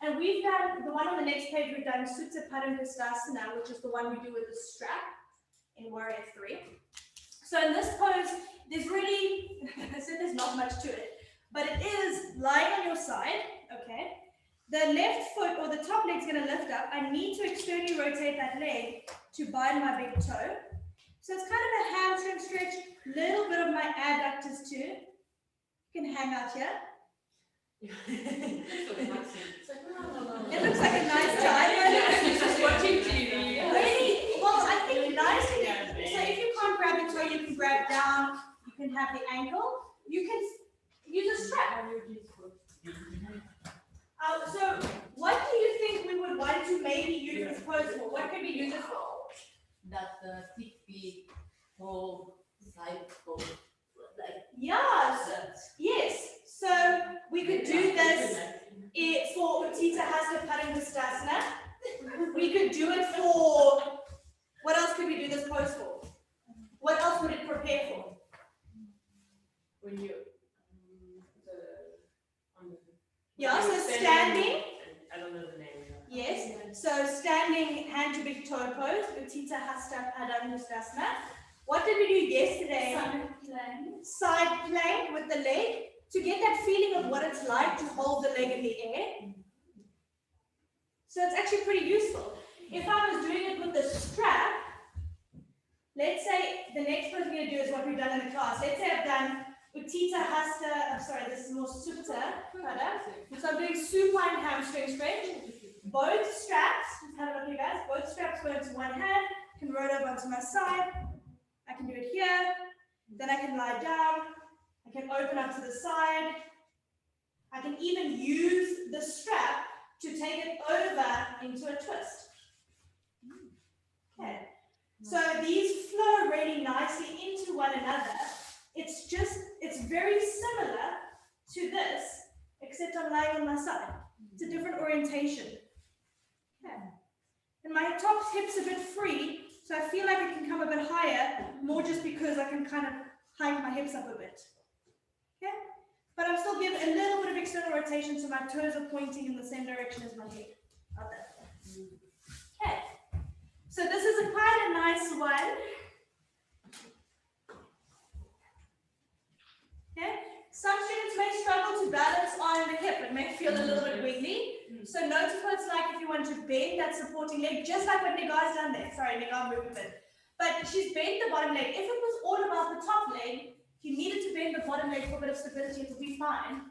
and we've done the one on the next page. We've done Supta Padangusthasana, which is the one we do with the strap in Warrior 3. So in this pose, there's really, so there's not much to it, but it is lying on your side, okay? The left foot or the top leg's going to lift up. I need to externally rotate that leg to bind my big toe. So it's kind of a hamstring stretch, little bit of my adductors too. You can hang out here. It looks like a nice time. Just watching TV. Really? Well, I think nice. So if you can't grab the toe, you can grab down. You can have the ankle. You can use a strap. So what do you think we would want to maybe use this pose for? What could we use it for? That the 6 feet whole side pose. Like, Yes. So we could do this for Uttita Hasta Padangusthasana. We could do it for, what else could we do this pose for? What else would it prepare for? When you, So standing. I don't know the name. Yes. So standing hand to big toe pose, Uttita Hasta Padangusthasana. What did we do yesterday? Side plank with the leg to get that feeling of what it's like to hold the leg in the air. So it's actually pretty useful. If I was doing it with the strap, let's say the next pose we're going to do is what we've done in the class. Let's say I've done Uttita Hasta, this is more Supta. So I'm doing supine hamstring stretch. Both straps, just have a look, you guys. Both straps go into one hand, can roll over onto my side. I can do it here. Then I can lie down. I can open up to the side. I can even use the strap to take it over into a twist. Okay. So these flow really nicely into one another. It's very similar to this, except I'm lying on my side. It's a different orientation. Okay. And my top hip's a bit free, so I feel like it can come a bit higher, more just because I can kind of hike my hips up a bit. Okay? But I'm still giving a little bit of external rotation so my toes are pointing in the same direction as my head. Out there. Okay. So this is quite a nice one. Okay. Some students may struggle to balance on the hip. It may feel a little bit wiggly. So notice what it's like if you want to bend that supporting leg, just like what Nigar's done there. Sorry, Nigar moved a bit. But she's bent the bottom leg. If it was all about the top leg, you needed to bend the bottom leg for a bit of stability, it would be fine.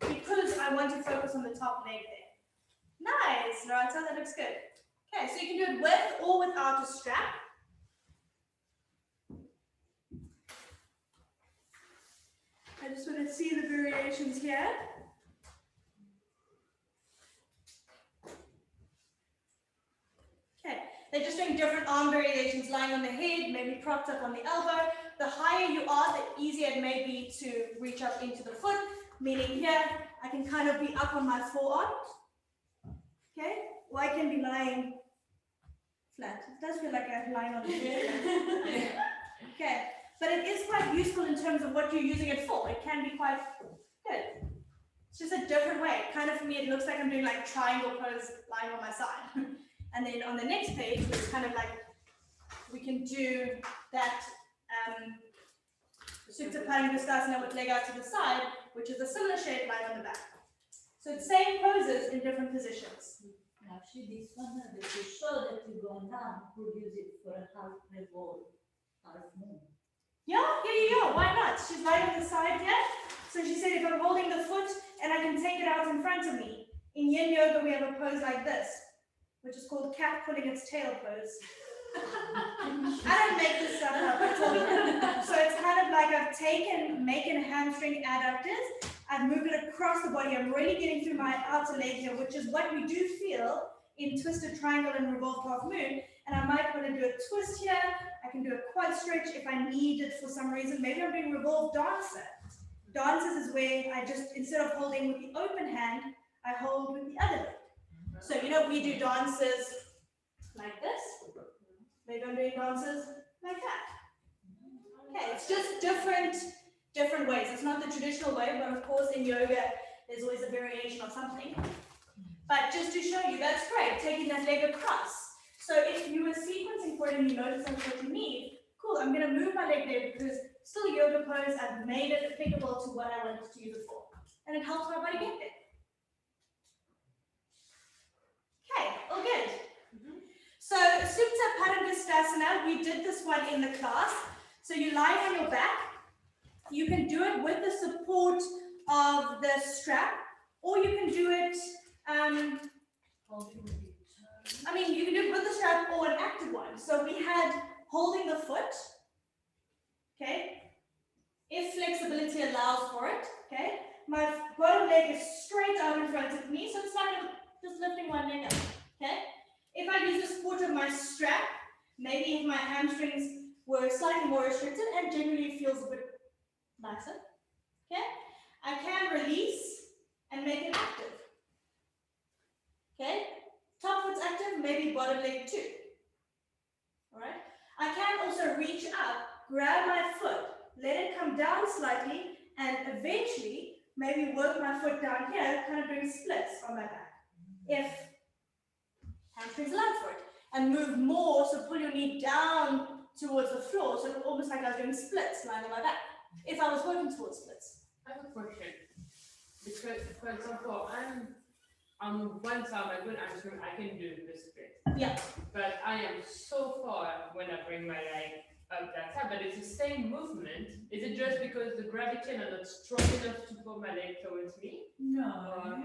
Because I want to focus on the top leg there. Nice, right? So that looks good. Okay, so you can do it with or without a strap. I just want to see the variations here. Okay, they're just doing different arm variations, lying on the head, maybe propped up on the elbow. The higher you are, the easier it may be to reach up into the foot, meaning here, I can kind of be up on my forearm. Okay, or I can be lying flat. It does feel like I'm lying on the head. Okay, but it is quite useful in terms of what you're using it for. It can be quite good. It's just a different way. Kind of for me, it looks like I'm doing like triangle pose lying on my side. And then on the next page, it's kind of like we can do that Supine with leg out to the side, which is a similar shape lying on the back. So it's same poses in different positions. Actually, this one, that you show that you're going down, could use it for a half revolve, half moon. Yeah, why not? She's lying on the side here. So she said if I'm holding the foot and I can take it out in front of me. In yin yoga, we have a pose like this, which is called cat pulling its tail pose. I don't make this stuff up at all. So it's kind of like I've making hamstring adductors. I've moved it across the body. I'm really getting through my outer leg here, which is what we do feel in twisted triangle and revolved half moon. And I might want to do a twist here. I can do a quad stretch if I need it for some reason. Maybe I'm doing revolved dancer. Dances is where I just, instead of holding with the open hand, I hold with the other leg. So, we do dances like this. Maybe I'm doing dances like that. Okay, it's just different ways. It's not the traditional way, but of course in yoga, there's always a variation of something. But just to show you, that's great, taking that leg across. So if you were sequencing for it and you notice that's what you need, cool, I'm gonna move my leg there because still a yoga pose, I've made it applicable to what I wanted to use it for. And it helps my body get there. Okay, all good. So Supta Padangusthasana, we did this one in the class. So you lie on your back. You can do it with the support of the strap, or you can do it, you can do it with the strap or an active one. So we had holding the foot, okay? If flexibility allows for it, okay? My bottom leg is straight out in front of me, so it's like I'm just lifting one leg up, okay? If I use the support of my strap, maybe if my hamstrings were slightly more restricted and generally feels a bit nicer, okay? I can release and make it active, okay? Top foot's active, maybe bottom leg too, all right? I can also reach up, grab my foot, let it come down slightly, and eventually maybe work my foot down here, kind of doing splits on my back. If hamstrings allow for it, and move more, so pull your knee down towards the floor, so almost like I was doing splits lying on my back, if I was working towards splits. I have a question. Because, for example, I'm on one side of my good hamstring, I can do the split. Yeah. But I am so far when I bring my leg up that side, but it's the same movement. Is it just because the gravity and I'm not strong enough to pull my leg towards me? No.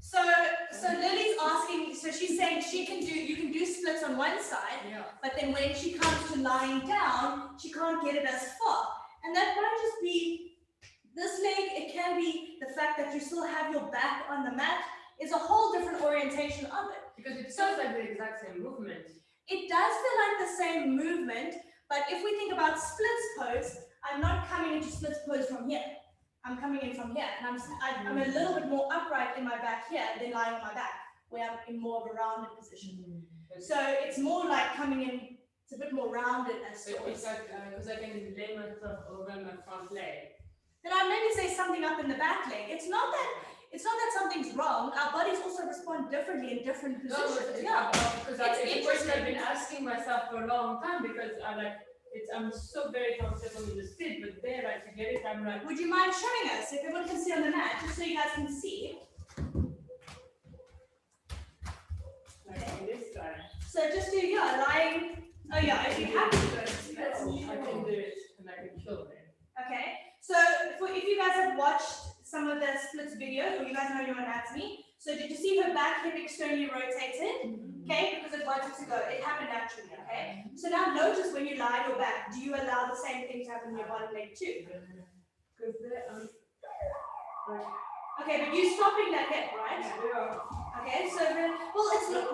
So Lily's asking, so she's saying you can do splits on one side, Yeah. but then when she comes to lying down, she can't get it as far. And that might just be this leg, it can be the fact that you still have your back on the mat, is a whole different orientation of it. Because it sounds like the exact same movement. It does feel like the same movement, but if we think about splits pose, I'm not coming into splits pose from here. I'm coming in from here, and I'm a little bit more upright in my back here than lying on my back, where I'm in more of a rounded position. So it's more like coming in, it's a bit more rounded as So it's like, because I can lay myself over my front leg. Then I'd maybe say something up in the back leg. It's not that something's wrong. Our bodies also respond differently in different positions. Because it's a question I've been asking myself for a long time, because I'm so very comfortable in the split, but there, to get it, I'm like. Would you mind showing us, if everyone can see on the mat, just so you guys can see? Like this side. So just do, lying, if you have to do it. I can do it, and I can kill it. Okay, so if you guys have watched some of the splits videos, or you guys know your anatomy, so did you see her back hip externally rotated? Okay, because it wanted to go, it happened naturally, okay? So now notice when you lie on your back, do you allow the same thing to happen in your bottom leg too? Because Okay, but you're stopping that hip, right? yeah. Okay, so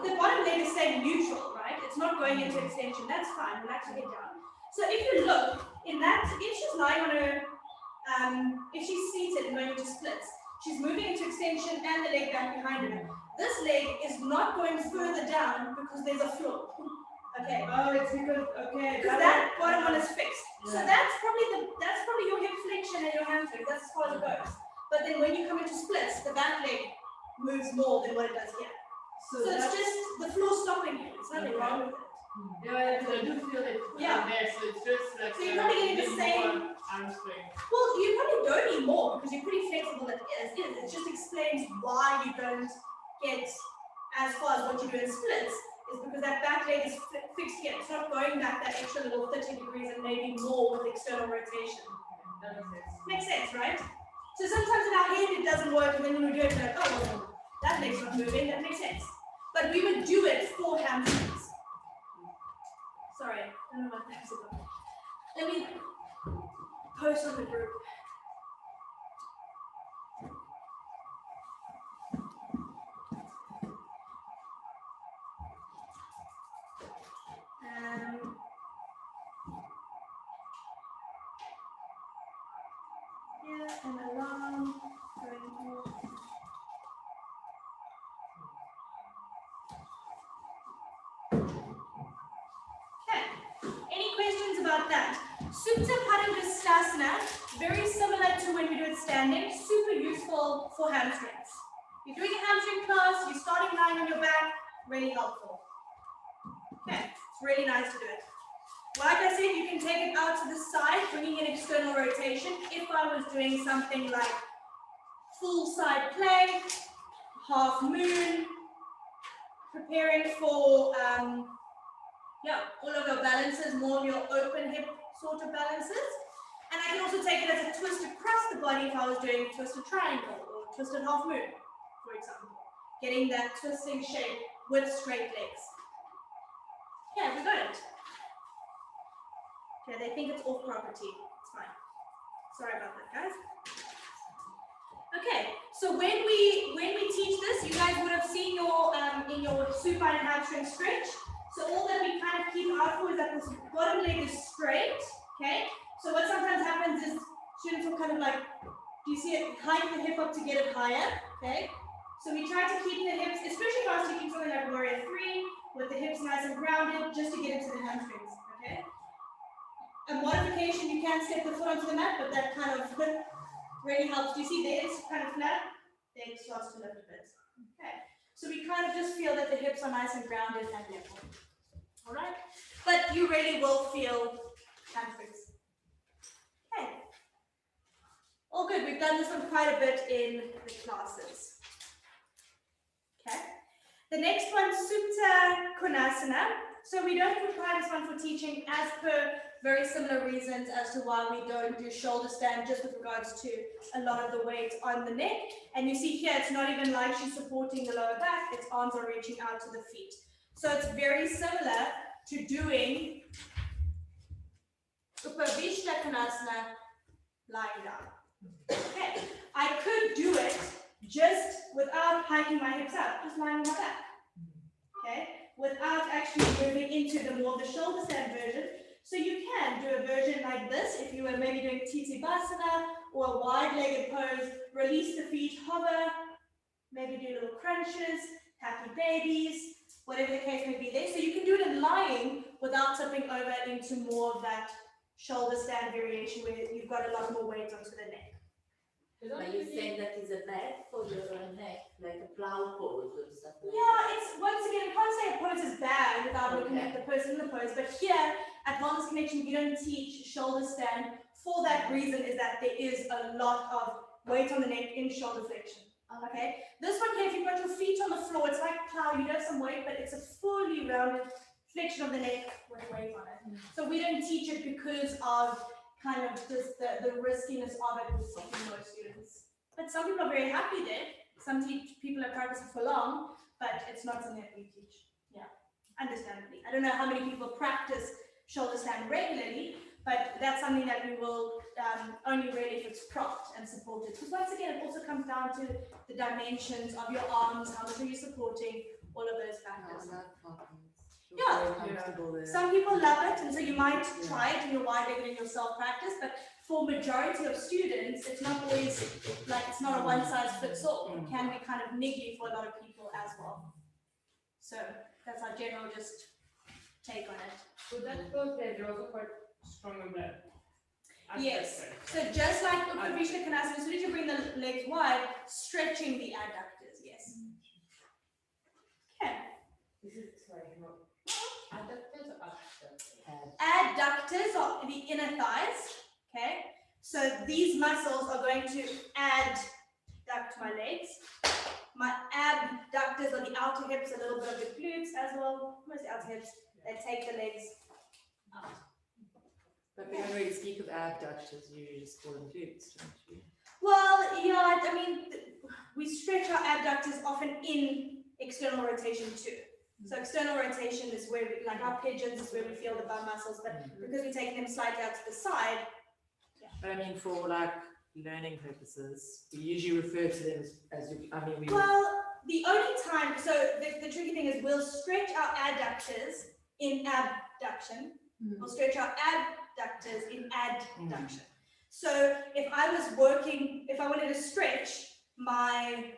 the bottom leg is staying neutral, right? It's not going into extension, that's fine, relax your head down. So if you look, if she's lying on her, if she's seated and going into splits, she's moving into extension and the leg back behind her. This leg is not going further down because there's a floor. Okay. Oh, it's because, okay. Because that bottom one is fixed. So that's probably your hip flexion and your hamstring. That's as far as it goes. But then when you come into splits, the back leg moves more than what it does here. So it's just the floor stopping you. There's nothing wrong with it. Yeah, because I do feel it Yeah. there, so it's just like. So you're probably getting the bit same- more arm strength. Well, you probably don't need more because you're pretty flexible as is. It just explains why you don't get as far as what you do in splits, is because that back leg is fixed here. It's not going back that extra little 30 degrees and maybe more with external rotation. That makes sense. Makes sense, right? So sometimes in our head it doesn't work, and then when we do it, we're like, oh, well, that leg's not moving, that makes sense. But we would do it for hamstrings. Sorry, I don't know what that was about. Let me post on the group. Yeah, and alarm going off. Okay, any questions about that? Supta Padangustasana, very similar to when we do it standing, super useful for hamstrings. You're doing a hamstring class, you're starting lying on your back, really helpful. Okay, it's really nice to do it. Like I said, you can take it out to the side, bringing in external rotation. If I was doing something like full side plank, half moon, preparing for all of your balances, more of your open hip sort of balances. And I can also take it as a twist across the body if I was doing twisted triangle or twisted half moon, for example. Getting that twisting shape with straight legs. Yeah, we got it. Okay, they think it's off property. It's fine. Sorry about that, guys. Okay, so when we teach this, you guys would have seen your in your supine hamstring stretch. So all that we kind of keep out for is that this bottom leg is straight. Okay. So what sometimes happens is students will kind of like, do you see it? Hike the hip up to get it higher. Okay. So we try to keep the hips, especially if I was teaching something like Warrior 3, with the hips nice and grounded, just to get into the hamstrings. Okay. A modification, you can step the foot onto the mat, but that kind of really helps. Do you see there? It's kind of flat. Then it starts to lift a bit. Okay. So we kind of just feel that the hips are nice and grounded and level. All right. But you really will feel hamstrings. Okay. All good. We've done this one quite a bit in the classes. Okay. The next one, Supta Konasana. So we don't require this one for teaching as per very similar reasons as to why we don't do shoulder stand, just with regards to a lot of the weight on the neck. And you see here, it's not even like she's supporting the lower back, its arms are reaching out to the feet. So it's very similar to doing Upavishta Konasana lying down. Okay, I could do it just without hiking my hips up, just lying on my back. Okay, without actually moving into the more of the shoulder stand version. So you can do a version like this if you were maybe doing Titisvasana or a wide-legged pose, release the feet, hover, maybe do little crunches, happy babies, whatever the case may be there. So you can do it in lying without tipping over into more of that shoulder stand variation where you've got a lot more weight onto the neck. But you're saying that is a bad for your neck, like a plow pose or something? Yeah, it's once again, I can't say a pose is bad without looking at the person in the pose, but here at Wellness Connection, we don't teach shoulder stand for that reason, is that there is a lot of weight on the neck in shoulder flexion. Okay, this one here, if you've got your feet on the floor, it's like plow, you have some weight, but it's a fully rounded flexion of the neck with weight on it. So we don't teach it because of kind of just the riskiness of it with most students. But some people are very happy there. Some people have practiced it for long, but it's not something that we teach. Yeah, understandably. I don't know how many people practice shoulder stand regularly, but that's something that we will only really if it's propped and supported. Because once again, it also comes down to the dimensions of your arms, how much are you supporting, all of those factors. Yeah, some people love it, and so you might try it in your wide-legged and your self-practice, but for majority of students, it's not always like, it's not a one-size-fits-all. It can be kind of niggly for a lot of people as well. So that's our general just take on it. So that goes there, they're also quite strong on that. Yes, so just like Upavishta Konasana, as soon as you bring the legs wide, stretching the adductors, yes. Okay. This is sorry, no. Adductors or abductors? Adductors are the inner thighs, okay? So these muscles are going to adduct my legs. My abductors are the outer hips, a little bit of the glutes as well, mostly outer hips. They take the legs out. But we don't really speak of abductors, you usually just call them glutes, don't you? Well, yeah, I mean, we stretch our abductors often in external rotation too. So external rotation is where, like our pigeons, is where we feel the bum muscles, but because we're taking them slightly out to the side. But I mean, for like learning purposes, we usually refer to them as you, I mean, we. Well, the only time, so the tricky thing is we'll stretch our adductors in abduction. We'll stretch our abductors in adduction. So if I wanted to stretch my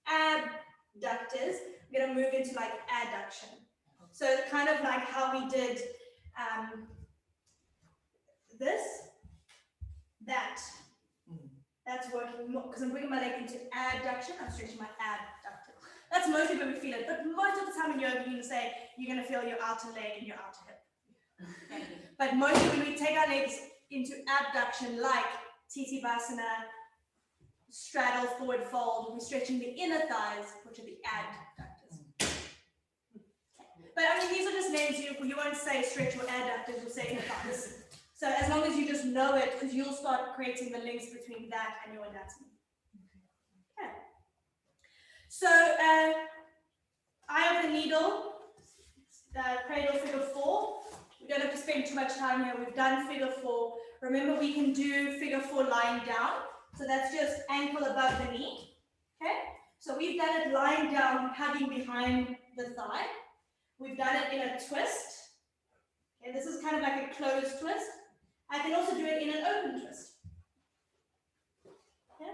abductors, I'm going to move into like adduction. So kind of like how we did this, that's working more because I'm bringing my leg into adduction, I'm stretching my abductor. That's mostly where we feel it, but most of the time in yoga, you're going to say you're going to feel your outer leg and your outer hip. Okay. But mostly when we take our legs into abduction, like Titivasana, straddle, forward fold, we're stretching the inner thighs, which are the adductors. But I mean, these are just names, you won't say stretch your adductors, you'll say inner thighs. So as long as you just know it, because you'll start creating the links between that and your anatomy. Okay. So eye of the needle, cradle figure 4. We don't have to spend too much time here. We've done figure 4. Remember, we can do figure 4 lying down. So that's just ankle above the knee. Okay. So we've done it lying down, hugging behind the thigh. We've done it in a twist. Okay, this is kind of like a closed twist. I can also do it in an open twist. Yeah.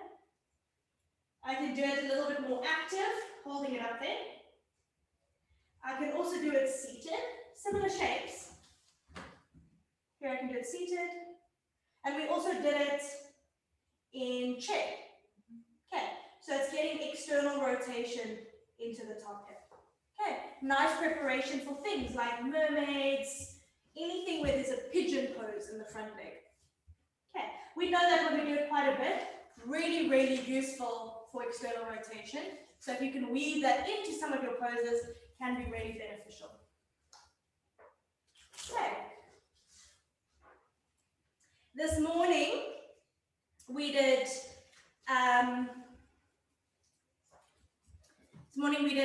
I can do it a little bit more active, holding it up there. I can also do it seated, similar shapes. Here I can do it seated. And we also did it in chair. Okay, so it's getting external rotation into the top hip. Okay, nice preparation for things like mermaids, anything where there's a pigeon pose in the front leg. Okay, we know that we're going to do it quite a bit. Really, really useful for external rotation. So if you can weave that into some of your poses, can be really beneficial. Okay. This morning, we did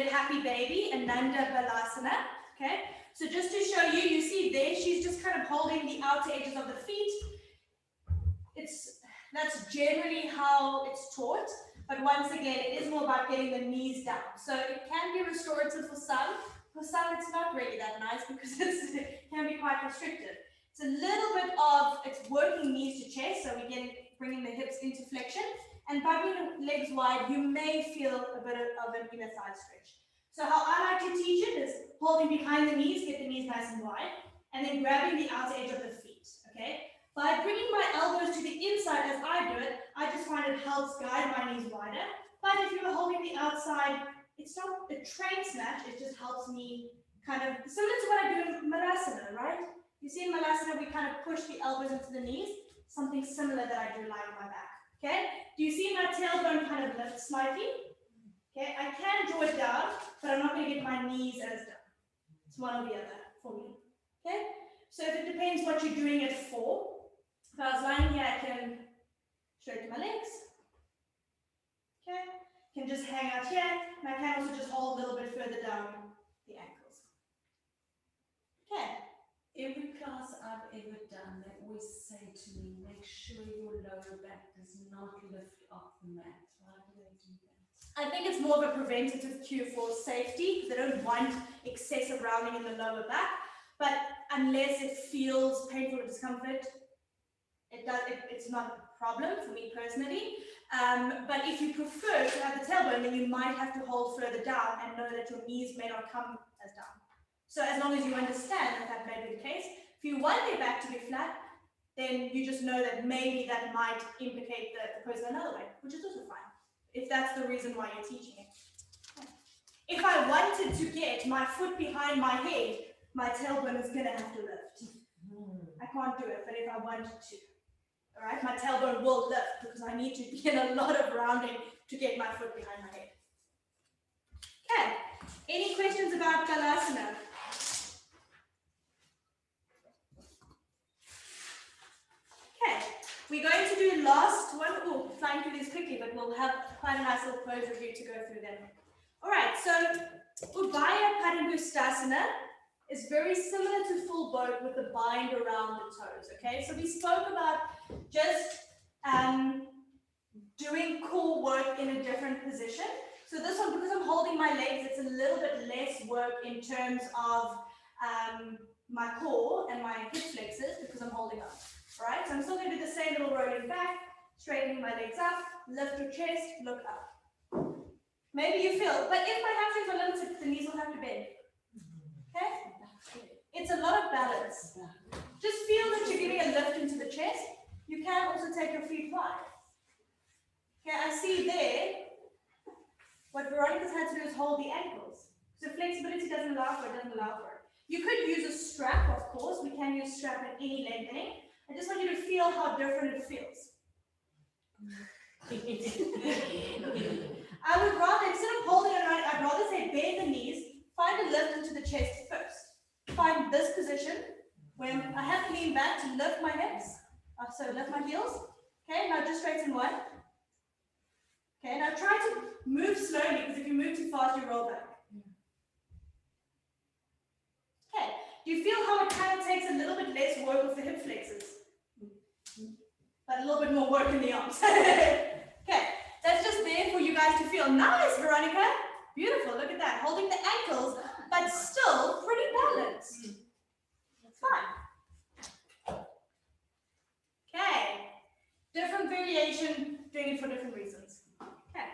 Happy Baby and Nanda Balasana. Okay, so just to show you, you see there, she's just kind of holding the outer edges of the feet. That's generally how it's taught, but once again, it is more about getting the knees down. So it can be restorative for some. For some, it's not really that nice because it can be quite restrictive. It's a little bit of, it's working knees to chest, so we're bringing the hips into flexion. And by bringing the legs wide, you may feel a bit of an inner thigh stretch. So how I like to teach it is holding behind the knees, get the knees nice and wide, and then grabbing the outer edge of the feet, okay? By bringing my elbows to the inside as I do it, I just find it helps guide my knees wider. But if you're holding the outside, it's not a train snatch, it just helps me kind of, similar to what I do in Malasana, right? You see in Malasana, we kind of push the elbows into the knees, something similar that I do lying on my back, okay? Do you see my tailbone kind of lift slightly? Okay, I can draw it down, but I'm not going to get my knees as down. It's one or the other for me, okay? So if it depends what you're doing it for. If I was lying here, I can straighten my legs. Okay, can just hang out here, and I can also just hold a little bit further down the ankles. Okay. Every class I've ever done, they always say to me, make sure your lower back does not lift off the mat. Why do they do that? I think it's more of a preventative cue for safety, because they don't want excessive rounding in the lower back. But unless it feels painful or discomfort, it's not a problem for me personally. But if you prefer to have the tailbone, then you might have to hold further down and know that your knees may not come as down. So as long as you understand that that may be the case, if you want your back to be flat, then you just know that maybe that might implicate the person another way, which is also fine, if that's the reason why you're teaching it. If I wanted to get my foot behind my head my tailbone is gonna have to lift. I can't do it, but if I wanted to, all right, my tailbone will lift because I need to be in a lot of rounding to get my foot behind my head. Okay, any questions about Balasana? Okay, we're going to do last one. Oh, flying through these quickly, but we'll have quite a nice little pose review to go through them. All right, so Ubhaya Padangusthasana is very similar to full boat with the bind around the toes, okay? So we spoke about just doing core work in a different position. So this one, because I'm holding my legs, it's a little bit less work in terms of my core and my hip flexors because I'm holding up, all right? So I'm still gonna do the same little rolling back, straightening my legs up, lift your chest, look up. Maybe you feel, but if my hamstrings are limited, the knees will have to bend, okay? It's a lot of balance. Just feel that you're giving a lift into the chest. You can also take your feet wide. Okay, I see there, what Veronica's had to do is hold the ankles. So flexibility doesn't allow for it, doesn't allow for it. You could use a strap, of course. We can use strap at any lengthening. I just want you to feel how different it feels. I would rather, instead of holding it around, I'd rather say bend the knees, find a lift into the chest first. Find this position when I have to lean back to lift my hips, so lift my heels. Okay, now just straighten one. Okay, now try to move slowly because if you move too fast, you roll back. Okay, do you feel how it kind of takes a little bit less work with the hip flexors? But a little bit more work in the arms. Okay, that's just there for you guys to feel. Nice, Veronica. Beautiful, look at that. Holding the ankles, but still pretty balanced. Fine. Okay, different variation, doing it for different reasons. Okay,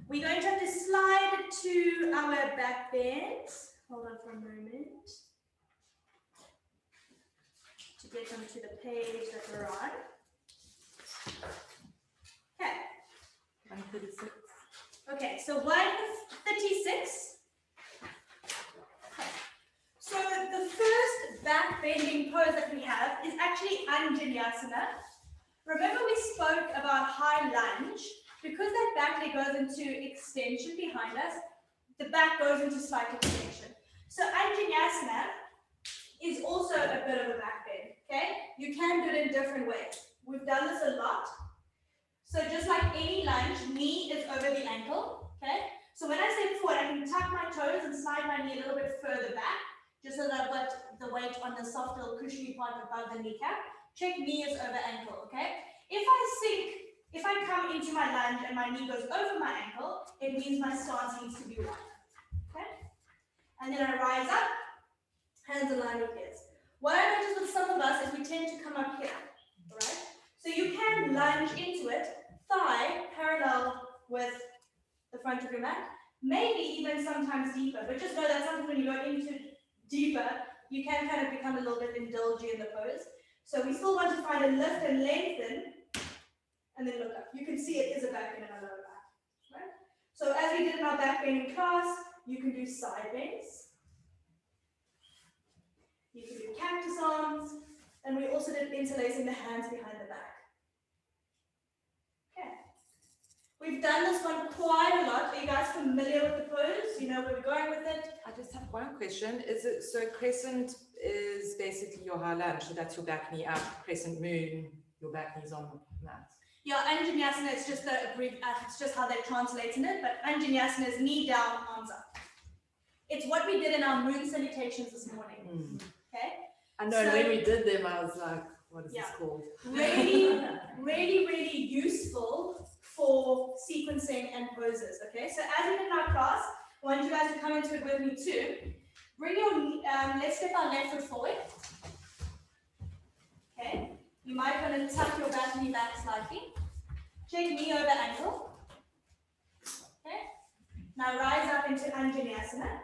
we're going to have to slide to our back bend. Hold on for a moment to get them to the page that we're on. Okay. 136. Okay, so 136. So the first back bending pose that we have is actually Anjaneyasana. Remember we spoke about high lunge. Because that back leg goes into extension behind us, the back goes into slight extension. So Anjaneyasana is also a bit of a back bend, okay? You can do it in different ways. We've done this a lot. So just like any lunge, knee is over the ankle, okay? So when I step forward, I can tuck my toes and slide my knee a little bit further back, just so that I've got the weight on the soft little cushiony part above the kneecap. Check knee is over ankle, okay? If I come into my lunge and my knee goes over my ankle, it means my stance needs to be wide, okay? And then I rise up, hands aligned with ears. What I notice with some of us is we tend to come up here, all right? So you can lunge into it, thigh parallel with the front of your mat, maybe even sometimes deeper, but just know that sometimes when you go into deeper, you can kind of become a little bit indulgent in the pose. So we still want to find a lift and lengthen, and then look up. You can see it is a back bend and a lower back, right? So as we did in our back bending class, you can do side bends. You can do cactus arms, and we also did interlacing the hands behind the back. Okay. We've done this one quite a lot. Are you guys familiar with the pose? You know where we're going with it? I just have one question. Is it so crescent is basically your high lunge, so that's your back knee up, crescent moon, your back knee's on the mat. Yeah, Anjaneyasana, it's just it's just how they're translating it, but Anjaneyasana is knee down, arms up. It's what we did in our moon salutations this morning. Okay? I know, So- when we did them, I was like, what is Yeah. this called? Really, really useful for sequencing and poses, okay? So as we did in our class, I want you guys to come into it with me too. Bring your, let's step our left foot forward. Okay, you might want to tuck your back knee back slightly. Check knee over ankle. Okay, now rise up into Anjaneyasana.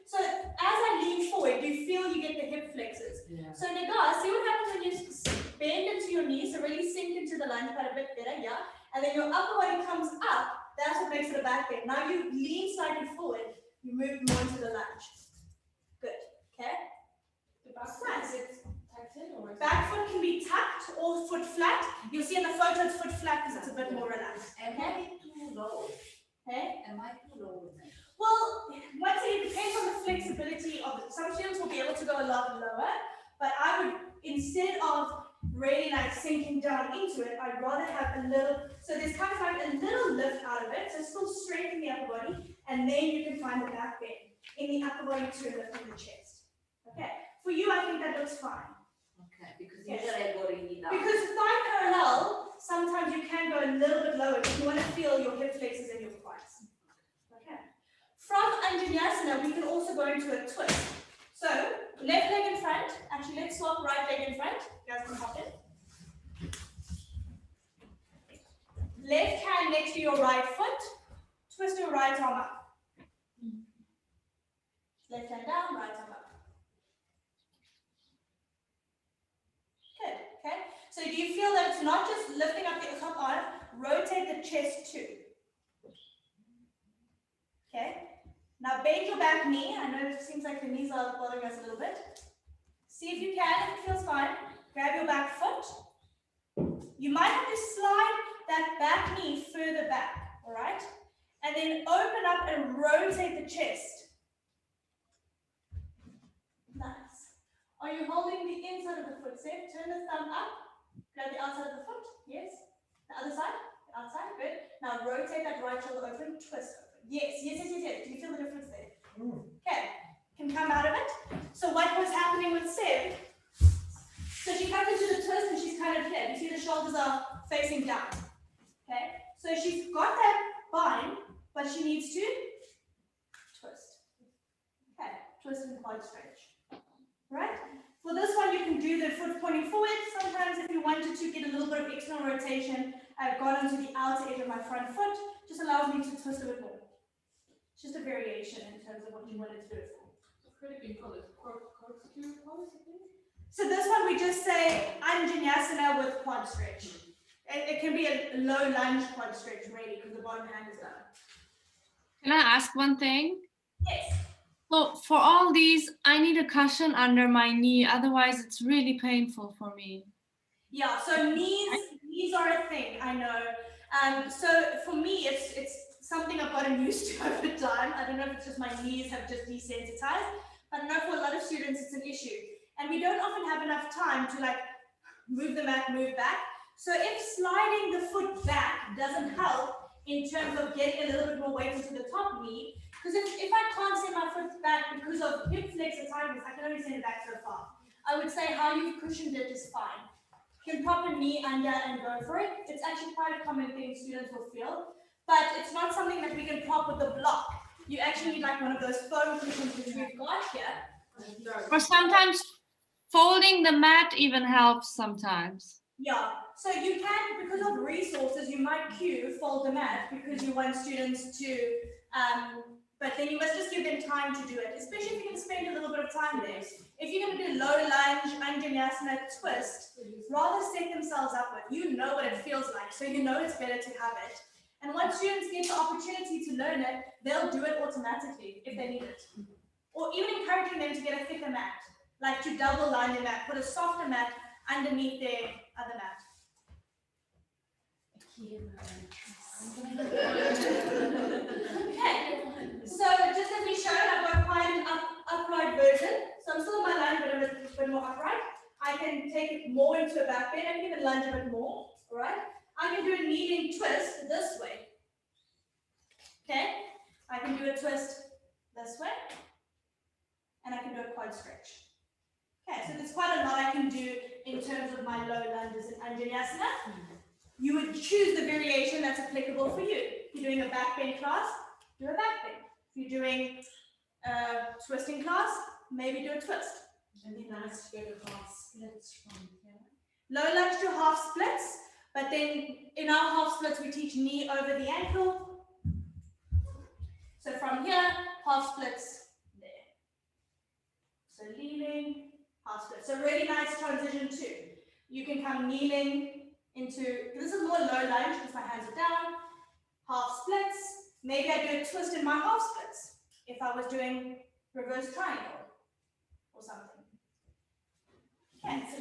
So as I lean forward, do you feel you get the hip flexors? Yeah. So Nagar, see what happens when you bend into your knees, so really sink into the lunge quite a bit better, yeah? And then your upper body comes up, that's what makes it a back bend. Now you lean slightly forward, you move more into the lunge. Good. or foot flat. You'll see in the photo it's foot flat because it's a bit more relaxed. Am I too low? Okay. Am I too low with that? Well, once again, it depends on the flexibility of it. Some students will be able to go a lot lower, but I would, instead of really like sinking down into it, I'd rather have a little, so there's kind of like a little lift out of it, so still straighten the upper body, and then you can find the back bend in the upper body to lift in the chest. Okay, for you, I think that looks fine. Okay, because Yes. usually I go really down. Because thigh parallel, sometimes you can go a little bit lower if you want to feel your hip flexors and your quads. Okay. From Anjaneyasana, we can also go into a twist. So, left leg in front. Actually, let's swap right leg in front. You guys can hop in. Left hand next to your right foot. Twist your right arm up. Left hand down, right arm up. Good, okay? So do you feel that it's not just lifting up the top arm, rotate the chest too. Okay? Now bend your back knee. I know it seems like the knees are bothering us a little bit. See if you can, if it feels fine. Grab your back foot. You might have to slide that back knee further back, all right? And then open up and rotate the chest. Nice. Are you holding the inside of the foot, Seth? Turn the thumb up. Grab the outside of the foot. Yes. The other side. The outside. Good. Now rotate that right shoulder open. Twist open. Yes. Yes. Yes. Yes. Yes. Do you feel the difference there? Okay. Can come out of it. So what was happening with Seth? So she comes into the twist and she's kind of here. You see the shoulders are facing down. Okay. So she's got that bind, but she needs to twist. Okay. Twist and quad stretch. Right? For this one, you can do the foot pointing forward. Sometimes if you wanted to get a little bit of external rotation, I've gone onto the outer edge of my front foot. Just allows me to twist a bit more. It's just a variation in terms of what you wanted to do it for. Could it be called a corkscrew pose, I think? So this one, we just say Anjaneyasana with quad stretch. It can be a low lunge quad stretch, really, because the bottom hand is down. Can I ask one thing? Yes. So for all these, I need a cushion under my knee. Otherwise, it's really painful for me. Yeah, so knees are a thing, I know. So for me, it's something I've gotten used to over time. I don't know if it's just my knees have just desensitized, but I know for a lot of students it's an issue. And we don't often have enough time to like move the mat, move back. So if sliding the foot back doesn't help in terms of getting a little bit more weight into the top knee, because if I can't send my foot back because of hip flexor tightness, I can only send it back so far. I would say how you've cushioned it is fine. You can prop a knee under and go for it. It's actually quite a common thing students will feel, but it's not something that we can prop with a block. You actually need like one of those foam cushions which we've got here. Or sometimes folding the mat even helps sometimes. Yeah, so you can, because of resources, you might fold the mat because you want students to, but then you must just give them time to do it, especially if you can spend a little bit of time there. If you're going to do low lunge, Anjaneyasana twist, rather set themselves up with, you know what it feels like, so you know it's better to have it. And once students get the opportunity to learn it, they'll do it automatically if they need it. Or even encouraging them to get a thicker mat, like to double line their mat, put a softer mat underneath their other mat. Okay, so just as we showed, I've got quite an upright version. So I'm still in my lunge, but I'm a bit more upright. I can take it more into a back bend. I can even lunge a bit more, all right? I can do a kneeling twist this way. Okay, I can do a twist this way. And I can do a quad stretch. Okay, so there's quite a lot I can do in terms of my low lunges in Anjaneyasana. You would choose the variation that's applicable for you. If you're doing a back bend class, do a back bend. If you're doing a twisting class, maybe do a twist. It'd be nice to go to half splits from here. Low lunge to half splits, but then in our half splits, we teach knee over the ankle. So from here, half splits there. So leaning, half split. So really nice transition too. You can come kneeling into, this is more low lunge because my hands are down, half splits. Maybe I do a twist in my half splits if I was doing reverse triangle or something. Okay, so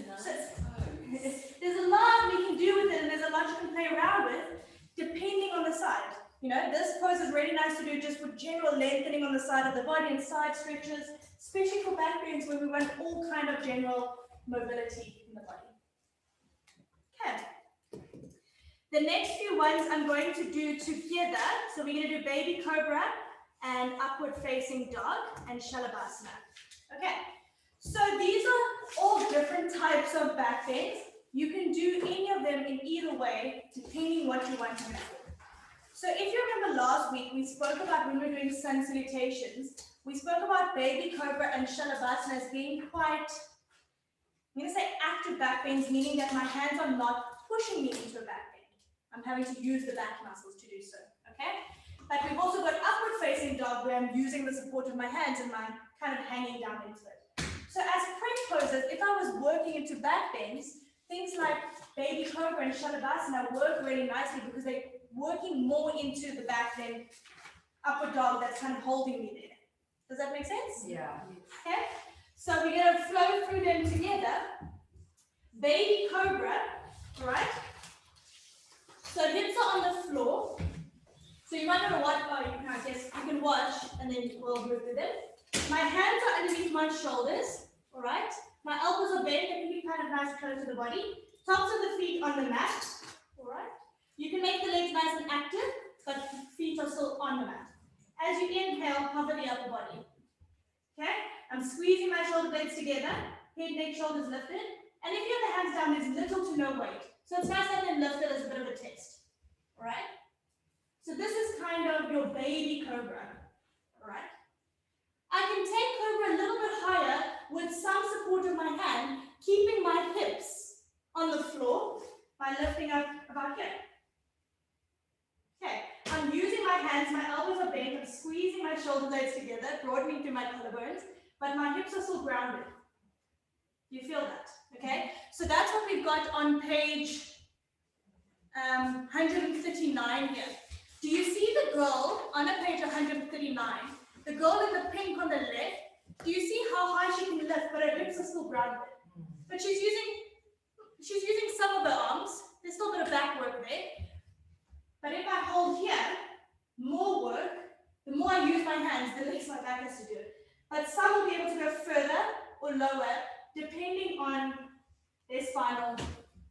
There's a lot we can do with it, and there's a lot you can play around with, depending on the side. You know, this pose is really nice to do just for general lengthening on the side of the body and side stretches, especially for back bends where we want all kind of general mobility in the body. Okay. The next few ones I'm going to do together. So we're going to do baby cobra and upward facing dog and shalabhasana. Okay. So these are all different types of back bends. You can do any of them in either way, depending what you want to do. So if you remember last week, we spoke about when we were doing sun salutations, we spoke about baby cobra and shalabhasana as being quite, I'm going to say active back bends, meaning that my hands are not pushing me into a back bend. I'm having to use the back muscles to do so, okay? But we've also got upward facing dog where I'm using the support of my hands and my kind of hanging down into it. So as prep poses, if I was working into back bends, things like baby cobra and shalabhasana work really nicely because they're working more into the back than upward dog that's kind of holding me there. Does that make sense? Yeah. Okay, so we're going to flow through them together. Baby cobra, all right? So hips are on the floor. So you might want to watch, oh, you can, I guess you can watch and then we'll move through them. My hands are underneath my shoulders, all right? My elbows are bent, they can be kind of nice close to the body. Tops of the feet on the mat, all right? You can make the legs nice and active, but feet are still on the mat. As you inhale, hover the upper body. Okay? I'm squeezing my shoulder blades together, head, neck, shoulders lifted. And if you have the hands down, there's little to no weight. So it's nice that they're lifted as a bit of a test. All right? So this is kind of your baby cobra. All right? I can take cobra a little bit higher with some support of my hand, keeping my hips on the floor by lifting up about here. Okay, I'm using my hands, my elbows are bent, I'm squeezing my shoulder blades together, broadening through my collarbones, but my hips are still grounded. You feel that, okay? So that's what we've got on page 139 here. Do you see the girl on a page 139? The girl in the pink on the left, do you see how high she can lift, but her hips are still grounded? But she's using some of her arms, there's still a bit of back work there. But if I hold here, more work, the more I use my hands, the less my back has to do it. But some will be able to go further or lower, depending on their spinal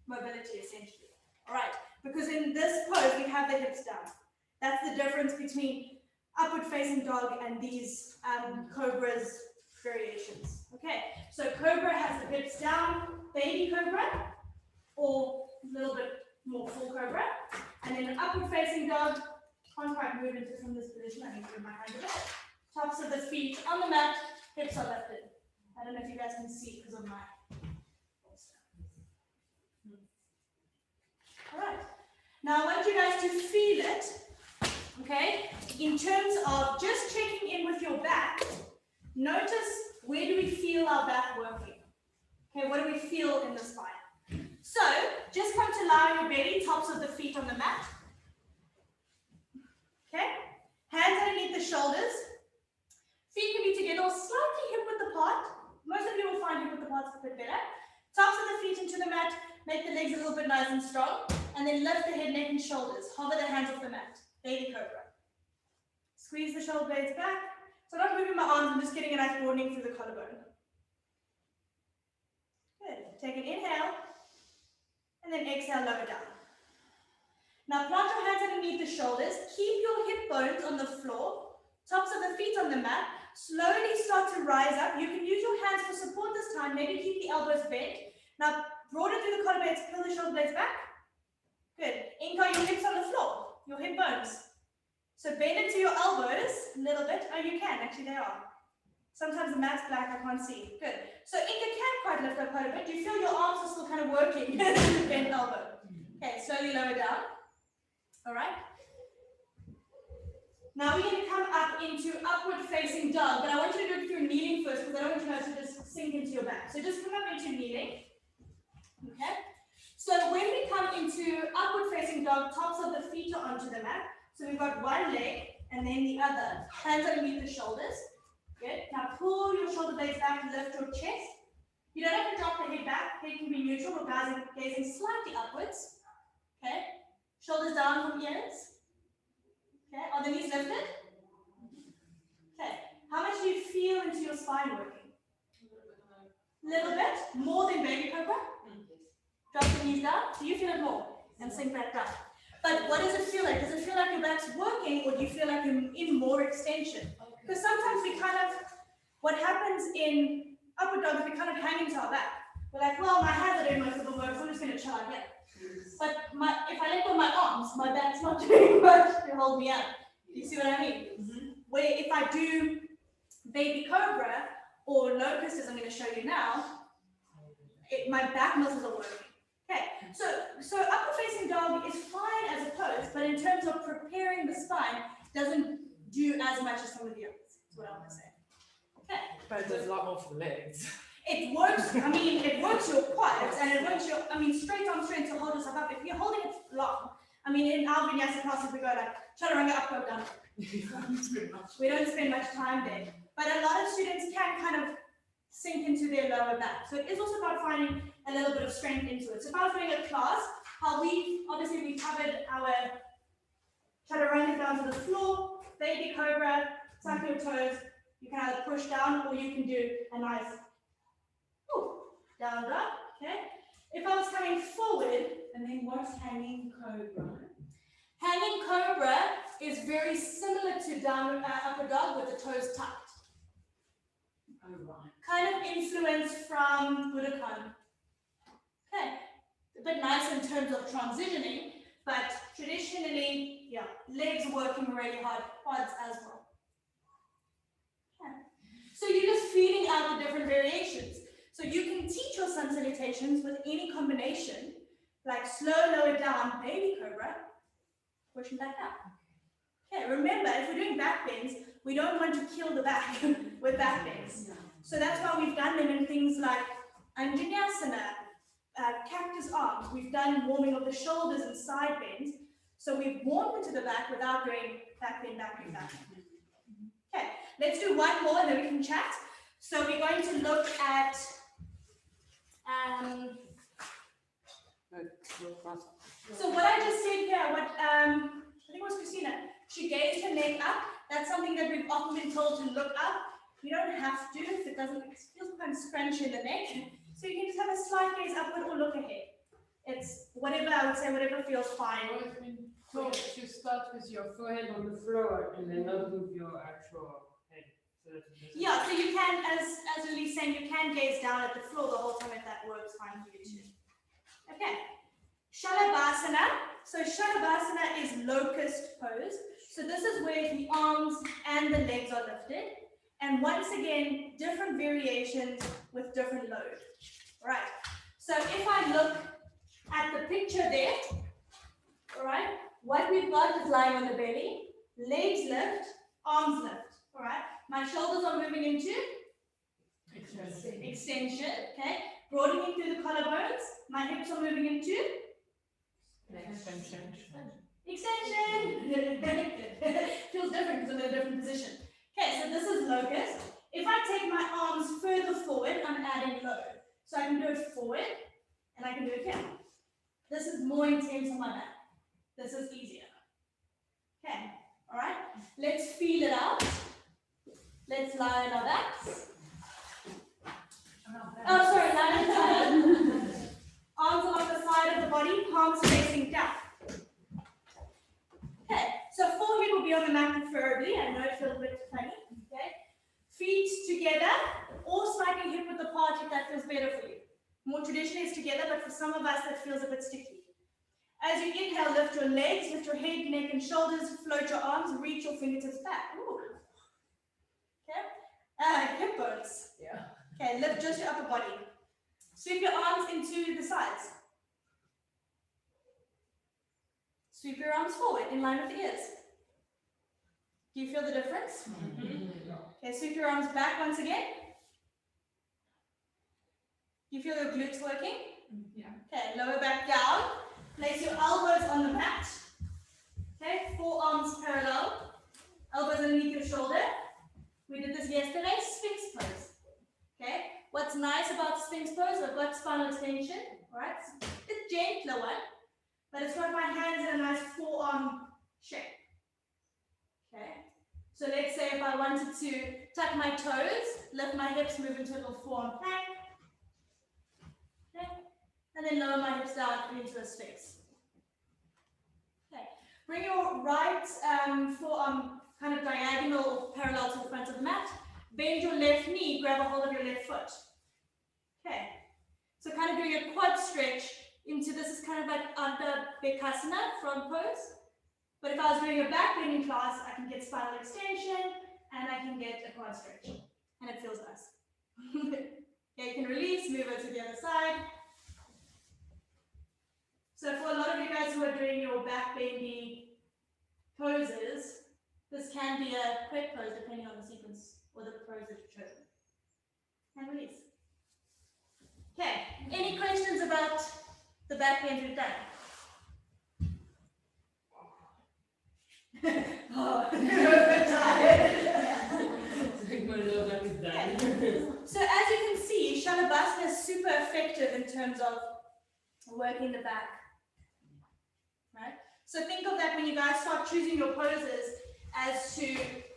mobility, essentially. All right, because in this pose, we have the hips down. That's the difference between upward facing dog and these cobra's variations. Okay, so cobra has the hips down, baby cobra, or a little bit more full cobra. And then an upward facing dog, can't quite move into from this position, I need to put my hand in it. Tops of the feet on the mat, hips are lifted. I don't know if you guys can see because of my bolster. All right, now I want you guys to feel it, okay? In terms of just checking in with your back, notice where do we feel our back working? Okay, what do we feel in the spine? So, just come to lie on your belly, tops of the feet on the mat. Okay? Hands underneath the shoulders. Feet can be together or slightly hip width apart. Most of you will find hip width apart a bit better. Tops of the feet into the mat, make the legs a little bit nice and strong, and then lift the head, neck, and shoulders. Hover the hands off the mat. Baby cobra. Squeeze the shoulder blades back. So I'm not moving my arms, I'm just getting a nice broadening through the collarbone. Good. Take an inhale. And then exhale, lower down. Now plant your hands underneath the shoulders. Keep your hip bones on the floor. Tops of the feet on the mat. Slowly start to rise up. You can use your hands for support this time. Maybe keep the elbows bent. Now broaden through the collarbones. Pull the shoulder blades back. Good. Anchor your hips on the floor. Your hip bones. So bend into your elbows a little bit. Oh, you can. Actually, they are. Sometimes the mat's black, I can't see. Good. So Inga can quite lift up quite a bit. Do you feel your arms are still kind of working? Bend elbow. Okay, slowly lower down. All right. Now we're going to come up into upward facing dog, but I want you to do it through kneeling first because I don't want you guys to just sink into your back. So just come up into kneeling. Okay. So when we come into upward facing dog, tops of the feet are onto the mat. So we've got one leg and then the other. Hands underneath the shoulders. Good. Now pull your shoulder blades back, lift your chest. You don't have to drop the head back. Head can be neutral or gazing slightly upwards. Okay. Shoulders down from ears. Okay. Are the knees lifted? Okay. How much do you feel into your spine working? Little bit. More than baby cobra? Drop the knees down. Do you feel it more? And sink back down. But what does it feel like? Does it feel like your back's working, or do you feel like you're in more extension? Because sometimes we kind of, what happens in upward dog is we kind of hang into our back. We're like, well, my hands are doing most of the work, so I'm just going to chill out here. But if I let go of my arms, my back's not doing much to hold me up. Do you see what I mean? Where if I do baby cobra or locust, as I'm going to show you now, my back muscles are working. Okay, so upward facing dog is fine as a pose, but in terms of preparing the spine, doesn't do as much as some of the others. That's what I want to say. Okay. But it does a lot more for the legs. It works, I mean, it works your quads and it works your, I mean, straight arm strength to hold yourself up. If you're holding it long, I mean, in our vinyasa classes, we go like, chaturanga up, go down. We don't spend much time there. But a lot of students can kind of sink into their lower back. So it is also about finding a little bit of strength into it. So if I was doing a class, how we covered our chaturanga down to the floor, baby cobra, tuck your toes. You can either push down or you can do a nice down dog. Okay. If I was coming forward, And then what's hanging cobra? hanging cobra is very similar to down upper dog with the toes tucked. Oh, right. Kind of influence from Budokan. Okay, a bit nice in terms of transitioning, but traditionally, yeah, legs working really hard, quads as well. Okay. So you're just feeling out the different variations. So you can teach your sun salutations with any combination, like slow, lower down, baby cobra, pushing back up. Okay, remember, if we're doing back bends, we don't want to kill the back with back bends. So that's why we've done them in things like Anjaneyasana, cactus arms. We've done warming of the shoulders and side bends. So we've warmed into the back without doing back bend, back bend, back bend. Okay, let's do one more and then we can chat. So we're going to look at so what I just said here, what I think it was Christina, she gazed her neck up. That's something that we've often been told to look up. You don't have to if it doesn't, it feels kind of scrunchy in the neck. So you can just have a slight gaze upward or look ahead. It's whatever, I would say, whatever feels fine. Well, it's been told to start with your forehead on the floor and then not move your actual head. So that it doesn't- Yeah, so you can, as Lily's saying, you can gaze down at the floor the whole time if that works fine for you too. Okay. Shalabhasana. So Shalabhasana is locust pose. So this is where the arms and the legs are lifted. And once again, different variations with different load. Right. So if I look at the picture there, all right, what we've got is lying on the belly, legs lift, arms lift. All right. My shoulders are moving into extension. Okay. Broadening through the collarbones. My hips are moving into extension. Feels different because I'm in a different position. Okay, so this is locust. If I take my arms further forward, I'm adding load. So I can do it forward and I can do it here. This is more intense on my back. This is easier. Okay, all right. Let's feel it out. Let's lie on our backs. Oh, sorry, lie on the side. Arms along the side of the body, palms facing down. Okay, so forehead will be on the mat preferably. I know it feels a bit funny. Okay, feet together or slightly hip width apart if that feels better for you. More traditionally it's together, but for some of us that feels a bit sticky. As you inhale, lift your legs, lift your head, neck, and shoulders. Float your arms, reach your fingertips back. Ooh. Okay, hip bones. Yeah. Okay, lift just your upper body. Sweep your arms into the sides. Sweep your arms forward in line with the ears. Do you feel the difference? Okay, sweep your arms back once again. Do you feel your glutes working? Yeah. Okay, lower back down. Place your elbows on the mat. Okay, forearms parallel. Elbows underneath your shoulder. We did this yesterday, Sphinx pose. Okay, what what's nice about the Sphinx pose, I've got spinal extension, all right? It's a gentler one, but it's got my hands in a nice forearm shape. Okay, so let's say if I wanted to tuck my toes, lift my hips, move into a little forearm plank, okay, and then lower my hips down into a Sphinx. Okay, bring your right forearm kind of diagonal or parallel to the front of the mat. Bend your left knee, grab a hold of your left foot. Okay, so kind of doing a quad stretch into this is kind of like under Bekasana, front pose. But if I was doing a back bending class, I can get spinal extension and I can get a quad stretch, and it feels nice. Okay, you can release, move it to the other side. So for a lot of you guys who are doing your back bendy poses, this can be a quick pose depending on the sequence or the pose that you've chosen. And release. Okay, any questions about the back bend we've done? Oh, so as you can see, Shalabhasana is super effective in terms of working the back. Right? So think of that when you guys start choosing your poses as to,